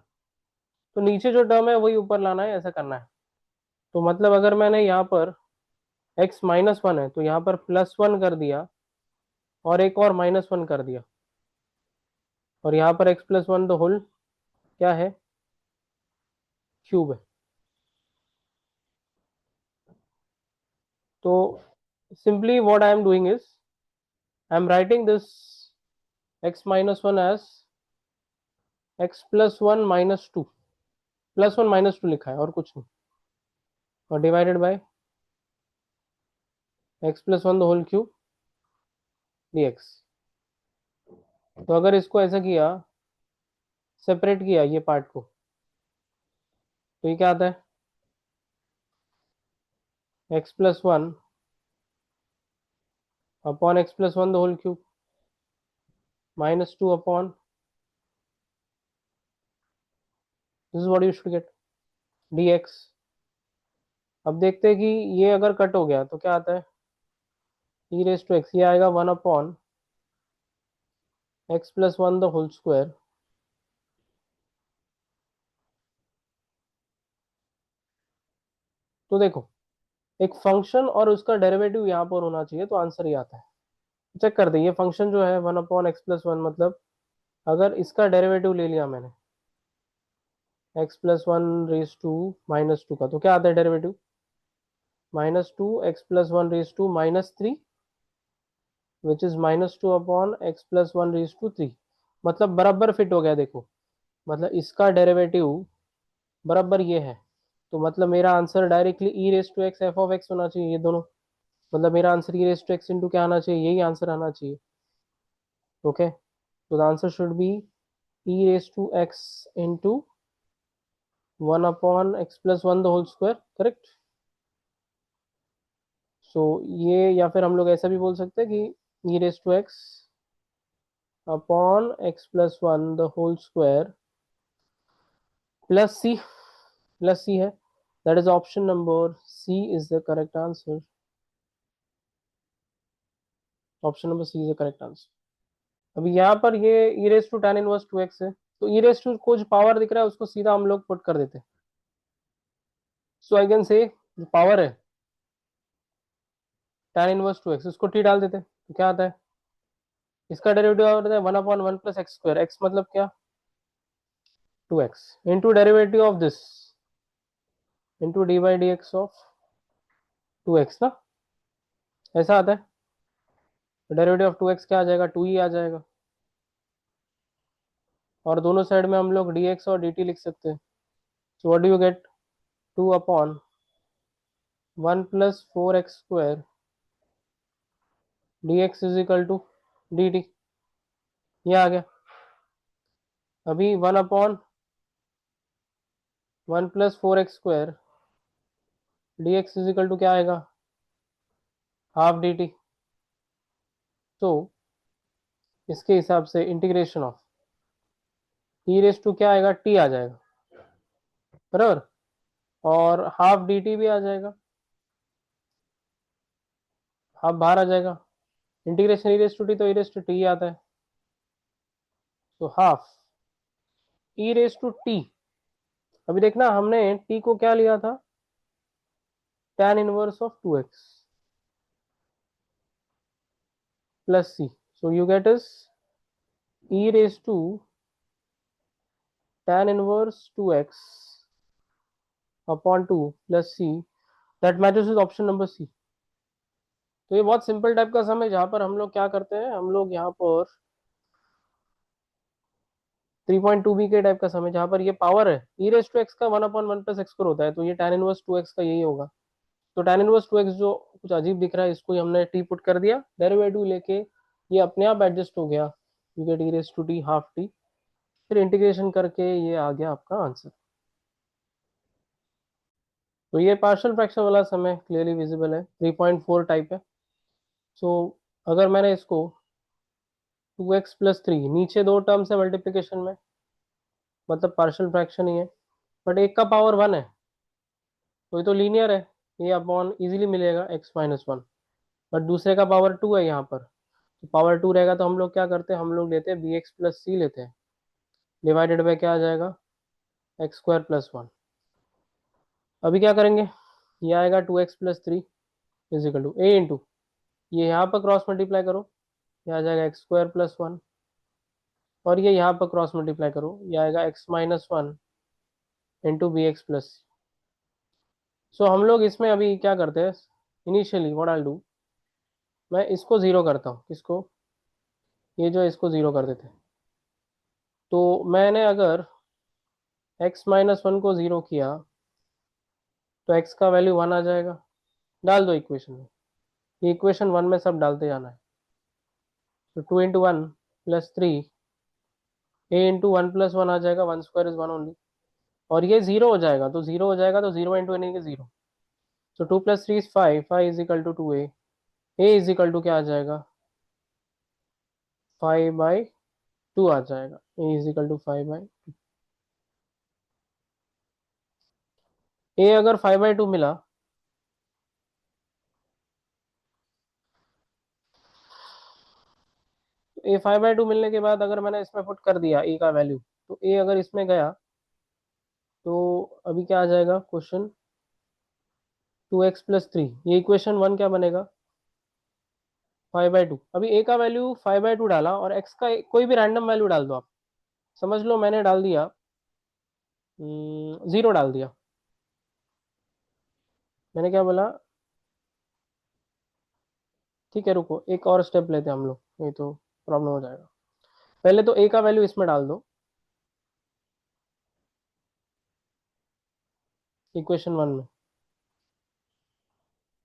A: तो नीचे जो टर्म है वही ऊपर लाना है, ऐसा करना है। तो मतलब अगर मैंने यहाँ पर x-1 है तो यहाँ पर +1 कर दिया और एक और -1 कर दिया, और यहाँ पर x+1 द होल क्या है, क्यूब है। तो simply what I am doing is I am writing this x-1 as x+1 -2, +1 -2 लिखा है और कुछ नहीं, और divided by x+1 the whole cube dx। तो अगर इसको ऐसा किया, सेपरेट किया ये पार्ट को, तो ये क्या आता है, x+1 upon x+1 the whole cube -2 upon, this is what you should get, dx। अब देखते हैं कि ये अगर कट हो गया तो क्या आता है, e⁻x, ये आएगा 1 upon x+1 the whole square. तो देखो, एक फंक्शन और उसका डेरिवेटिव यहाँ पर होना चाहिए तो आंसर ही आता है। चेक कर दे, ये फंक्शन जो है 1 अपॉन x+1, मतलब अगर इसका डेरिवेटिव ले लिया मैंने x+1 रेज टू -2 का, तो क्या आता है derivative, -2 x+1 raise to -3 which is -2 upon x+1 raise to 3। मतलब बराबर फिट हो गया, देखो मतलब इसका डेरिवेटिव बराबर ये है। तो मतलब मेरा आंसर डायरेक्टली e⁻x f(x) होना चाहिए, ये दोनों। मतलब मेरा आंसर e⁻x इंटू क्या आना चाहिए, यही आंसर आना चाहिए। ओके, तो the answer should be e⁻x into 1 upon x+1 the whole square, correct. So ये, या फिर हम लोग ऐसा भी बोल सकते हैं कि e⁻x upon x+1 the whole square plus C है, that is option number C is the correct answer. Option number C is the correct answer. अभी यहाँ पर ये e⁻tan−1 2x है, तो e⁻, कुछ पावर दिख रहा है उसको सीधा हम लोग पुट कर देते हैं। सो आई कैन से जो पावर है tan−1 2x, उसको t डाल देते हैं, तो क्या आता है, इसका डेरिवेटिव आता है 1/1 + x² x मतलब क्या, 2x into derivative of this into dy/dx of 2x ना, ऐसा आता है। डेरिवेटिव ऑफ 2x क्या आ जाएगा, 2 ही आ जाएगा, और दोनों साइड में हम लोग dx और dt लिख सकते हैं। So what do you get, 2 upon 1 + 4x² dx is equal to dt, ये आ गया। अभी 1 upon 1 + 4x² dx is equal to क्या आएगा, हाफ dt। तो इसके हिसाब से इंटीग्रेशन ऑफ e⁻, क्या आएगा, t आ जाएगा, बराबर, और हाफ dt भी आ जाएगा, हाफ बाहर आ जाएगा। इंटीग्रेशन e⁻t, तो e⁻t आता है, तो हाफ e⁻t। अभी देखना, हमने t को क्या लिया था, tan−1 of 2x plus c। So you get is e⁻, tan inverse 2x upon 2 plus c that matches with option number C. तो ये बहुत सिंपल टाइप का सम है जहां पर हम लोग क्या करते हैं, हम लोग यहाँ पर 3.2b के टाइप का सम है जहां पर ये पावर है ई रेस टू एक्स का 1/1 प्लस एक्स पर होता है, तो ये tan इनवर्स 2x का यही होगा। तो tan इनवर्स 2x जो कुछ अजीब दिख रहा है इसको ही हमने टी पुट कर दिया, डेरिवेटिव लेके ये अपने आप एडजस्ट हो गया, you get e raise to t half t, फिर इंटीग्रेशन करके ये आ गया आपका आंसर। तो ये पार्शियल फ्रैक्शन वाला समय क्लियरली विजिबल है, 3.4 टाइप है। सो अगर मैंने इसको 2x प्लस 3 नीचे दो टर्म्स है मल्टीप्लीकेशन में, मतलब पार्शियल फ्रैक्शन ही है, बट एक का पावर 1 है तो ये तो लीनियर है, ये अपॉन इजीली मिलेगा x-1। बट दूसरे का पावर 2 है यहाँ पर, तो पावर 2 रहेगा तो हम लोग क्या करते हैं, हम लोग लेते हैं बी एक्स प्लस सी लेते हैं, डिवाइडेड बाई क्या आ जाएगा x² + 1। अभी क्या करेंगे, ये आएगा 2x plus 3 is equal to a into, ये यहाँ पर क्रॉस मल्टीप्लाई करो, ये आ जाएगा x² + 1, और ये यहाँ पर क्रॉस मल्टीप्लाई करो, ये आएगा x-1 into B X plus. So हम लोग इसमें अभी क्या करते हैं, इनिशियली व्हाट आई डू, मैं इसको जीरो करता हूँ, किसको, ये जो है इसको जीरो कर देते हैं। तो मैंने अगर x-1 को जीरो किया तो x का वैल्यू 1 आ जाएगा, डाल दो इक्वेशन में, ये इक्वेशन 1 में सब डालते जाना है। तो 2 × 1 + 3 a इंटू 1 + 1 आ जाएगा, 1² = 1 ओनली, और ये जीरो हो जाएगा, तो जीरो हो जाएगा तो जीरो इंटू यानी कि जीरो। तो 2 + 3 = 5, 5 is equal to 2a, a is equal to क्या आ जाएगा 5/2 आ जाएगा, a इजिकल टू 5/2। a अगर 5/2 मिला, ए 5/2 मिलने के बाद अगर मैंने इसमें पुट कर दिया ए का वैल्यू, तो ए अगर इसमें गया तो अभी क्या आ जाएगा क्वेश्चन, 2x + 3, ये इक्वेशन 1 क्या बनेगा 5/2। अभी ए का वैल्यू 5/2 डाला और एक्स का कोई भी रैंडम वैल्यू डाल दो आप, समझ लो मैंने डाल दिया 0 डाल दिया, मैंने क्या बोला, ठीक है रुको एक और स्टेप लेते हैं हम लोग, नहीं तो प्रॉब्लम हो जाएगा। पहले तो ए का वैल्यू इसमें डाल दो इक्वेशन 1 में।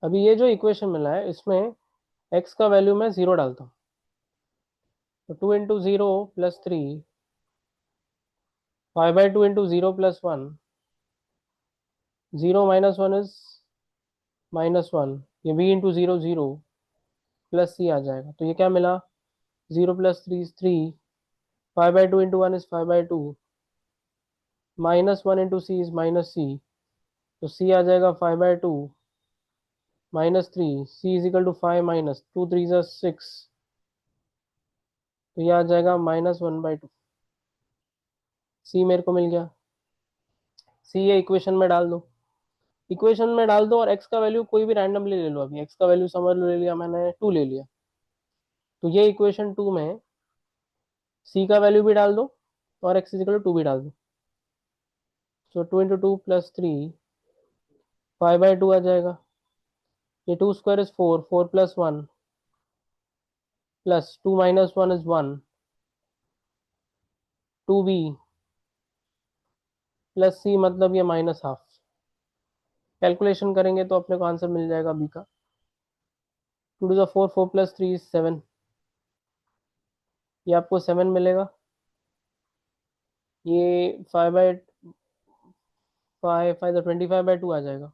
A: अभी ये जो इक्वेशन मिला है इसमें एक्स का वैल्यू मैं 0 डालता हूँ, तो 2 × 0 + 3, 5/2 × 0 + 1, 0 - 1 इज -1, ये b इंटू 0 0 प्लस सी आ जाएगा, तो ये क्या मिला 0 + 3 is 3, 5/2 × 1 is 5/2, -1 × c is -c, तो c आ जाएगा 5/2 -3, c is equal to 5 minus 2 3 is 6, तो ये आ जाएगा -1/2। c मेरे को मिल गया, c ये इक्वेशन में डाल दो, इक्वेशन में डाल दो और x का वैल्यू कोई भी रैंडमली ले लो, अभी x का वैल्यू समझ लो ले लिया मैंने 2 ले लिया, तो ये इक्वेशन 2 में c का वैल्यू भी डाल दो और x इज इक्वल टू 2 भी डाल दो, सो 2 × 2 + 3 5/2 आ जाएगा, ये 2² is 4, 4 + 1 plus 2 - 1 is 1, 2b plus c मतलब ये -½ कैलकुलेशन करेंगे तो अपने को आंसर मिल जाएगा बी का, 2 to the 4, 4 + 3 is 7, ये आपको 7 मिलेगा, ये 5/5 तो 25/2 आ जाएगा,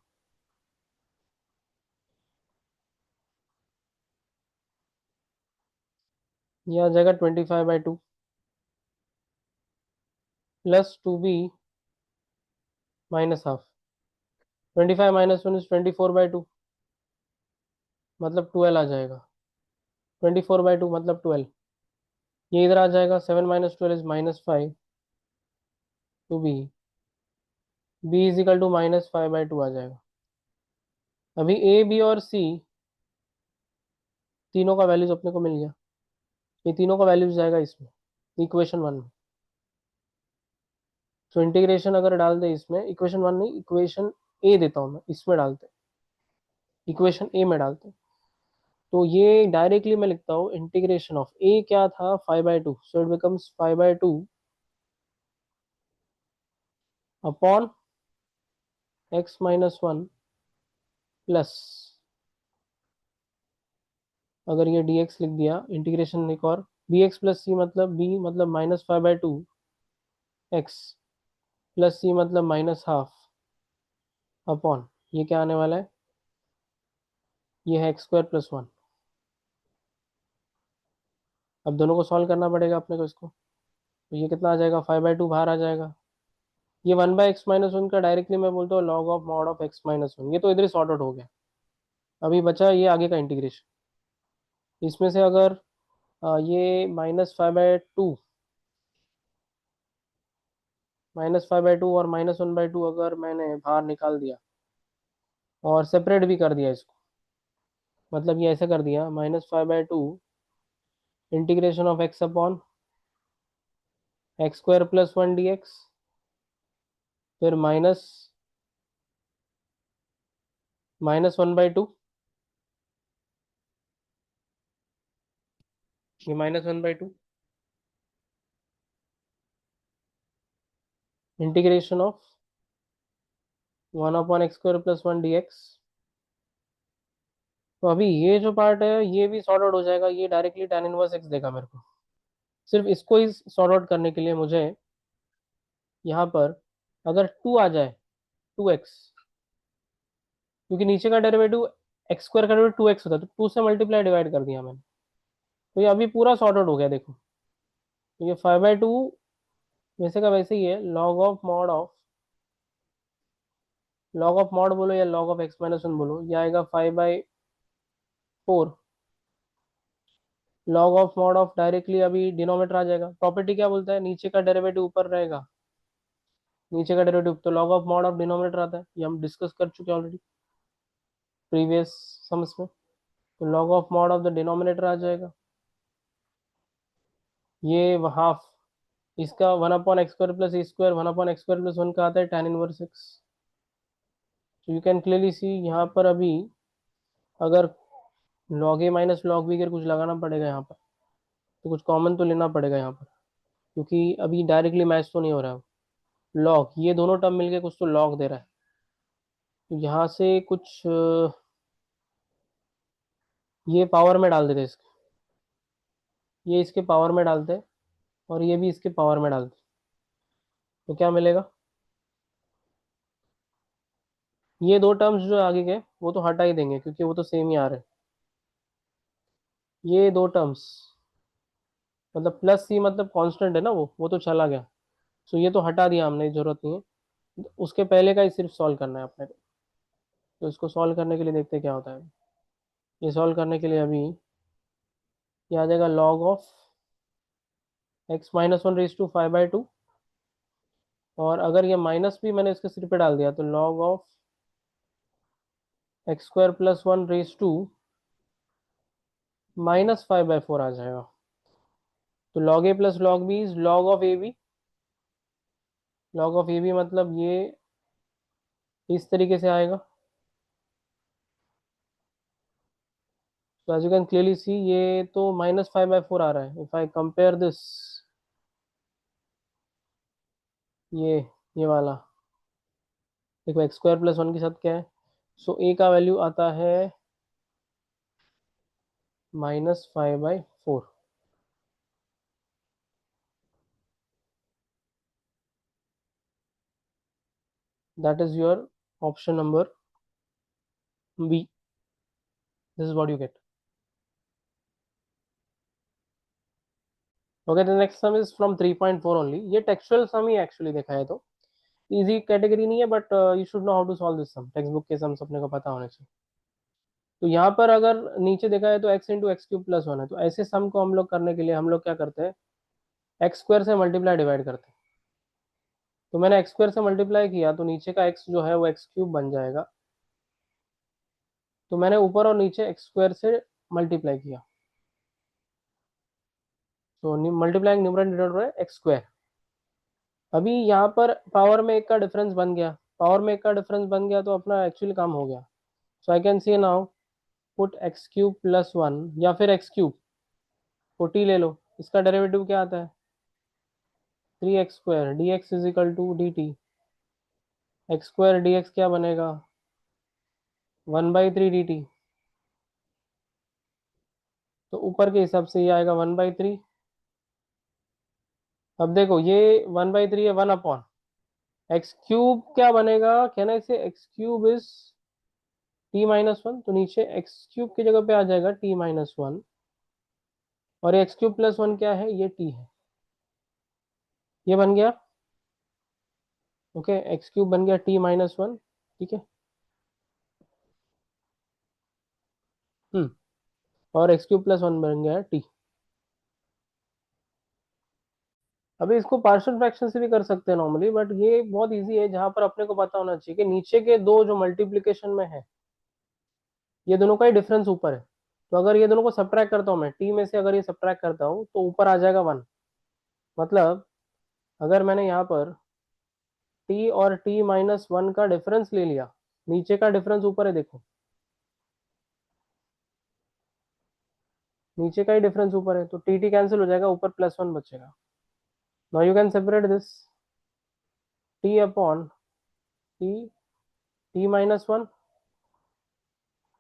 A: ये आ जाएगा 25/2 प्लस 2b -½ 25 - 1 is 24/2 मतलब 12 आ जाएगा, 24/2 मतलब 12, ये इधर आ जाएगा, 7 - 12 is -5, two b is equal to -5/2 आ जाएगा। अभी ए बी और सी तीनों का वैल्यूज अपने को मिल गया, ये तीनों का वैल्यूज जाएगा इसमें इक्वेशन 1 में। तो इंटीग्रेशन अगर डाल दे इसमें, इक्वेशन 1 नहीं, इक्वेशन ए देता हूँ मैं, इसमें डालते, इक्वेशन ए में डालते, तो ये डायरेक्टली मैं लिखता हूँ इंटीग्रेशन ऑफ ए क्या था 5/2, so it becomes 5/2 upon x-1 plus, अगर ये dx लिख दिया, इंटीग्रेशन एक और bx प्लस सी मतलब b मतलब -5/2 x प्लस सी मतलब -12 अपॉन, ये क्या आने वाला है, ये है x² + 1। अब दोनों को सॉल्व करना पड़ेगा अपने को इसको, तो ये कितना आ जाएगा, 5/2 बाहर आ जाएगा। ये 1/x-1 का डायरेक्टली मैं बोलता हूँ log of mod of x-1, ये तो इधर ही सॉर्ट आउट हो गया। अभी बचा ये आगे का इंटीग्रेशन, इसमें से अगर ये -5/2, -5/2 और -1/2 अगर मैंने बाहर निकाल दिया और सेपरेट भी कर दिया इसको, मतलब ये ऐसे कर दिया -5/2 integration of x upon x² + 1 dx, फिर -1/2, ये -1/2 इंटीग्रेशन ऑफ 1/x² + 1 dx। तो अभी ये जो पार्ट है ये भी सॉर्ट आउट हो जाएगा, ये डायरेक्टली tan इनवर्स x देगा मेरे को। सिर्फ इसको ही सॉर्ट आउट करने के लिए मुझे यहाँ पर अगर 2 आ जाए, 2x, क्योंकि नीचे का डेरिवेटिव x² का डेरिवेटिव 2x होता है, तो 2 से मल्टीप्लाई डिवाइड कर दिया मैंने, तो ये अभी पूरा सॉर्ट आउट हो गया देखो। तो ये 5/2 वैसे का वैसे ही है, लॉग ऑफ मॉड बोलो या लॉग ऑफ x-1 बोलो, ये आएगा 5/4 log of mod of, directly अभी डिनोमिनेटर आ जाएगा, प्रॉपर्टी क्या बोलता है, नीचे का डेरिवेटिव ऊपर रहेगा, नीचे का डेरिवेटिव, तो log of mod of denominator आता है, ये हम डिस्कस कर चुके हैं ऑलरेडी प्रीवियस सम्स में। तो log of mod of the denominator आ जाएगा, ये हाफ, इसका 1/x² + a², 1/x² + 1 का आता है tan इनवर्स x। तो यू कैन क्लियरली सी यहाँ पर अभी अगर log a minus log b के कुछ लगाना पड़ेगा यहाँ पर, तो कुछ कॉमन तो लेना पड़ेगा यहाँ पर, क्योंकि अभी डायरेक्टली मैच तो नहीं हो रहा है। लॉग, ये दोनों टर्म मिलके कुछ तो लॉग दे रहा है, तो यहाँ से कुछ ये पावर में डाल देते इसके, ये इसके पावर में डालते, और ये भी इसके पावर में डालते, तो क्या मिलेगा, ये दो टर्म्स जो आगे के वो तो हटा ही देंगे क्योंकि वो तो सेम ही आ रहे हैं। ये दो टर्म्स मतलब प्लस सी मतलब कांस्टेंट है ना, वो तो चला गया, सो ये तो हटा दिया हमने, जरूरत नहीं है, उसके पहले का ही सिर्फ सॉल्व करना है अपने को। तो इसको सॉल्व करने के लिए देखते हैं क्या होता है। ये सॉल्व करने के लिए अभी ये आ जाएगा लॉग ऑफ x-1 ⁵ और अगर ये माइनस भी मैंने इसके सिर पे डाल दिया तो लॉग ऑफ x² + 1 -5/4 आ जाएगा। तो log a + log b is log of ab, log of ab मतलब ये इस तरीके से आएगा। तो as you can clearly see ये तो -5/4 आ रहा है, इफ आई कंपेयर दिस, ये ये वाला देखो x² + 1 के साथ क्या है, सो a का वैल्यू आता है -5/4। That is your option number B, this is what you get. Okay, the next sum is from 3.4 only, ये टेक्सचुअल सम ही एक्चुअली देखा है तो इजी कैटेगरी नहीं है, but you should know how to solve this sum, textbook के sums अपने को पता होने चाहिए। तो यहाँ पर अगर नीचे देखा है तो x × x³ + 1 है, तो ऐसे सम को हम लोग करने के लिए हम लोग क्या करते हैं, x² से मल्टीप्लाई डिवाइड करते हैं। तो मैंने x² से मल्टीप्लाई किया तो नीचे का x जो है वो x³ बन जाएगा, तो मैंने ऊपर और नीचे x² से मल्टीप्लाई किया, तो मल्टीप्लाइंग न्यूमरेटर डिनोमिनेटर है x²। अभी यहाँ पर पावर में एक का डिफरेंस बन गया, पावर में एक का डिफरेंस बन गया तो अपना एक्चुअली काम हो गया। So I can see now put X cube plus one, या फिर एक्स क्यूब को टी ले लो, इसका डेरिवेटिव क्या आता है 3x² d x is equal to d t. x² d x क्या बनेगा 1/3 dt। तो ऊपर के हिसाब से ये आएगा 1/3। अब देखो ये 1/3 है, 1/, एक्स क्यूब क्या बनेगा, कहना इसे एक्स क्यूब इज t-1, तो नीचे एक्स क्यूब की जगह पे आ जाएगा t-1, और एक्स क्यूब प्लस वन क्या है, ये t है, ये बन गया। ओके, एक्स क्यूब बन गया t-1, ठीक है। हम्म, और एक्स क्यूब प्लस वन बन गया t। अभी इसको पार्शियल फ्रैक्शन से भी कर सकते हैं नॉर्मली, बट ये बहुत इजी है, जहां पर अपने को पता होना चाहिए कि नीचे के दो जो मल्टीप्लीकेशन में है, ये दोनों का ही डिफरेंस ऊपर है। तो अगर ये दोनों को सब्ट्रैक्ट करता हूँ मैं, टी में से अगर ये सब्ट्रैक्ट करता हूँ तो ऊपर आ जाएगा 1। मतलब अगर मैंने यहाँ पर टी और t-1 का डिफरेंस ले लिया, नीचे का डिफरेंस ऊपर है देखो, नीचे का ही डिफरेंस ऊपर है, तो टी टी कैंसिल हो जाएगा, ऊपर +1 बचेगा। Now you can separate this, T upon T t-1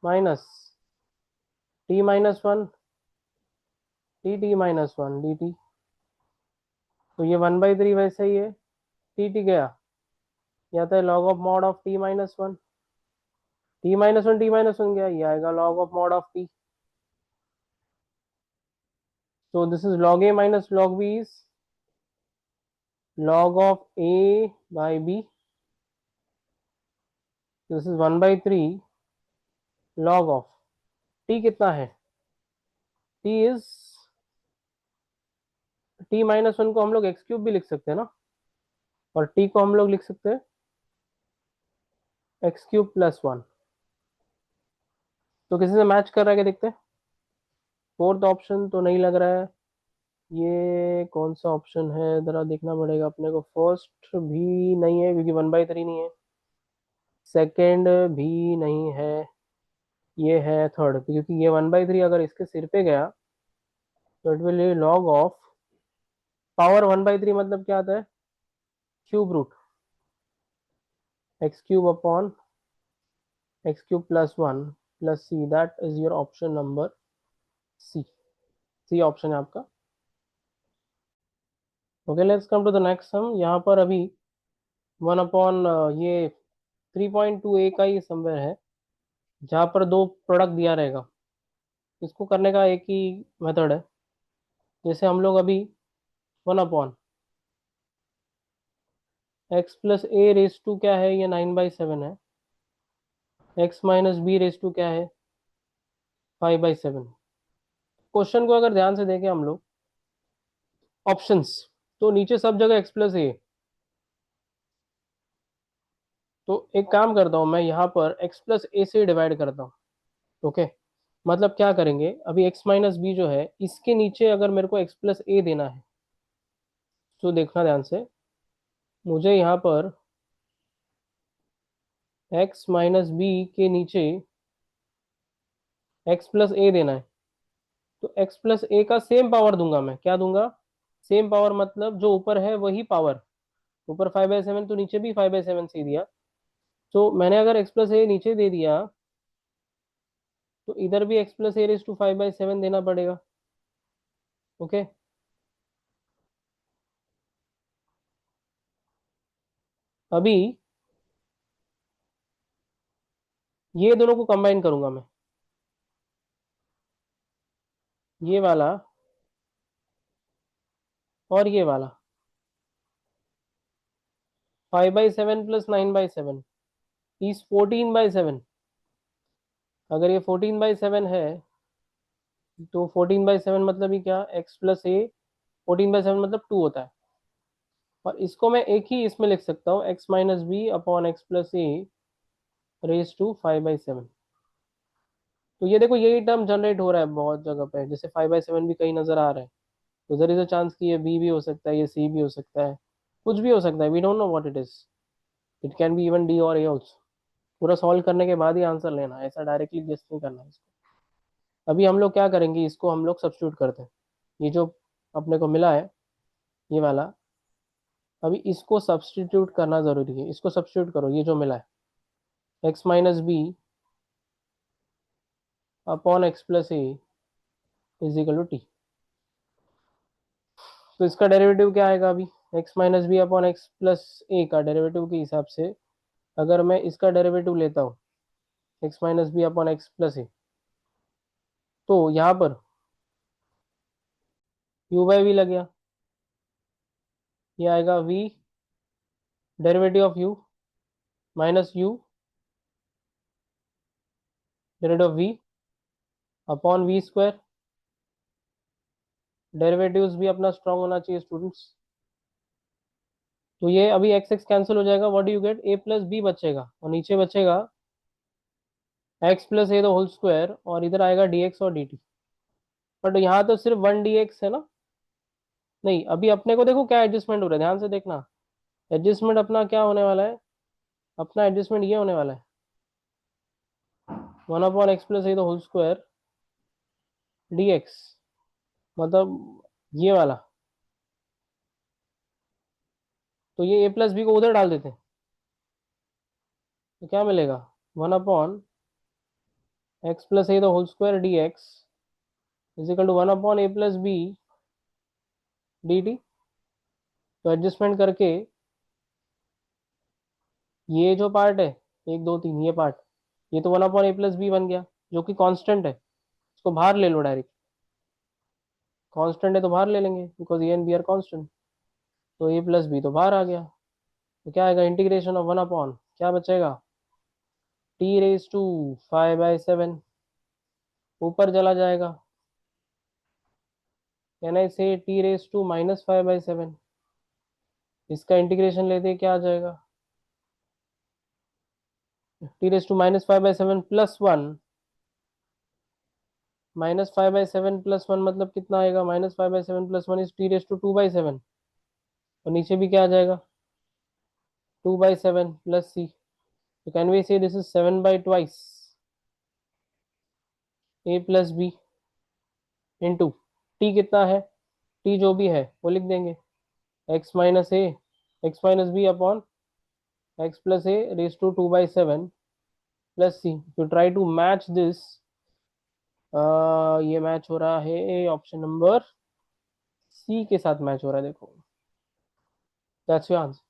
A: minus t-1 t-1 dt। तो ये 1/3 वैसे ही है, टी टी गया, ये आता है log of mod of t-1, t-1 गया, ये आएगा log of mod of t। So this is log a minus log b is log of a by b. This is 1/3 log of t कितना है, t is t-1 को हम लोग x cube भी लिख सकते हैं ना, और t को हम लोग लिख सकते हैं एक्स क्यूब प्लस वन। तो किसी से मैच कर रहा है क्या देखते हैं, फोर्थ ऑप्शन तो नहीं लग रहा है, ये कौन सा ऑप्शन है जरा देखना पड़ेगा अपने को। फर्स्ट भी नहीं है क्योंकि 1/3 नहीं है, सेकंड भी नहीं है, ये है थर्ड, क्योंकि ये 1/3 अगर इसके सिर पे गया तो it will log of power 1/3, मतलब क्या आता है cube root x cube upon x cube plus one plus c, that is your option number C. C option है आपका। Okay, let's come to the next sum. यहाँ पर अभी 1/, ये 3.2a का ही समवेयर है, जहाँ पर दो प्रोडक्ट दिया रहेगा। इसको करने का एक ही मेथड है, जैसे हम लोग अभी 1/, x plus a raise to क्या है, ये 9/7 है, x minus b raise to क्या है 5/7। क्वेश्चन को अगर ध्यान से देखें हम लोग ऑप्शंस, तो नीचे सब जगह एक्स प्लस ए। तो एक काम करता हूँ मैं, यहाँ पर एक्स प्लस ए से डिवाइड करता हूँ। ओके, मतलब क्या करेंगे, अभी एक्स माइनस बी जो है इसके नीचे अगर मेरे को एक्स प्लस ए देना है, तो देखना ध्यान से, मुझे यहाँ पर एक्स माइनस बी के नीचे एक्स प्लस ए देना है। तो एक्स प्लस ए का सेम पावर दूंगा मैं, क्या दूंगा सेम पावर, मतलब जो ऊपर है वही पावर, ऊपर 5/7 तो नीचे भी 5/7 से ही दिया। तो मैंने अगर एक्स प्लस ए नीचे दे दिया तो इधर भी x plus a raise to 5/7 देना पड़ेगा। ओके, अभी ये दोनों को कंबाइन करूंगा मैं, ये वाला और ये वाला, 5/7 प्लस 9/7 इज 14/7। अगर ये 14/7 है तो 14/7 मतलब ही क्या, एक्स प्लस ए 14/7 मतलब 2 होता है। और इसको मैं एक ही इसमें लिख सकता हूँ, x minus B upon x plus a raise to 5/7। तो ये देखो यही टर्म जनरेट हो रहा है बहुत जगह पे, जैसे 5/7 भी कहीं नजर आ रहा है, तो देयर इज अ चांस कि ये बी भी हो सकता है, ये सी भी हो सकता है। कुछ भी हो सकता है, we don't know what it is, it can be even D और ए ऑल्सो। पूरा सॉल्व करने के बाद ही आंसर लेना है, ऐसा डायरेक्टली गेस नहीं करना है इसको। अभी हम लोग क्या करेंगे, इसको हम लोग सब्स्टिट्यूट करते हैं, ये जो अपने को मिला है ये वाला, अभी इसको सब्स्टिट्यूट करना जरूरी है। इसको सब्स्टिट्यूट करो, ये जो मिला है x minus B upon x plus A is equal to T. तो इसका डेरिवेटिव क्या आएगा अभी, X minus B upon x plus A का डेरिवेटिव के हिसाब से अगर मैं इसका डेरिवेटिव लेता हूँ x minus B upon x plus A, तो यहाँ पर यू बाई वी लग गया, ये आएगा v derivative of u minus u derivative of v upon v square. Derivatives भी अपना स्ट्रांग होना चाहिए स्टूडेंट्स। तो ये अभी एक्स एक्स कैंसिल हो जाएगा, what do you get, a plus b बचेगा और नीचे बचेगा x plus a the whole square, और इधर आएगा डी एक्स और डी टी। बट यहाँ तो सिर्फ वन डी एक्स है ना, नहीं अभी अपने को देखो क्या एडजस्टमेंट हो रहा है, ध्यान से देखना। एडजस्टमेंट अपना क्या होने वाला है, अपना एडजस्टमेंट ये होने वाला है, one upon x plus a the whole square d x, मतलब ये वाला। तो ये ए प्लस बी को उधर डाल देते हैं, तो क्या मिलेगा, one upon x plus a the whole square d x is equal to one upon a plus b d t. तो एडजस्टमेंट करके ये जो पार्ट है, एक दो तीन ये पार्ट, ये तो one upon a plus B बन गया जो कि कांस्टेंट है, इसको बाहर ले लो डायरेक्ट, कांस्टेंट है तो बाहर ले लेंगे because a and b are constant. तो ए प्लस बी तो बाहर आ गया, तो क्या आएगा, इंटीग्रेशन ऑफ वन अपॉन क्या बचेगा, टी रेज टू 5/7 ऊपर चला जाएगा, कैन आई से टी रेज टू -5/7। इसका इंटीग्रेशन लेते क्या आ जाएगा, t raise to -5/7 plus one, -5/7 plus one मतलब कितना आएगा, -5/7 plus one is t raise to 2/7, और नीचे भी क्या आ जाएगा 2/7 प्लस सी। तो can we say this is 7/2 a plus b into t कितना है, टी जो भी है वो लिख देंगे, x minus a x minus B upon x plus a raise to 2/7 plus c. To try to match this, ये मैच हो रहा है ऑप्शन नंबर सी के साथ मैच हो रहा है, देखो दैट्स योर आंसर।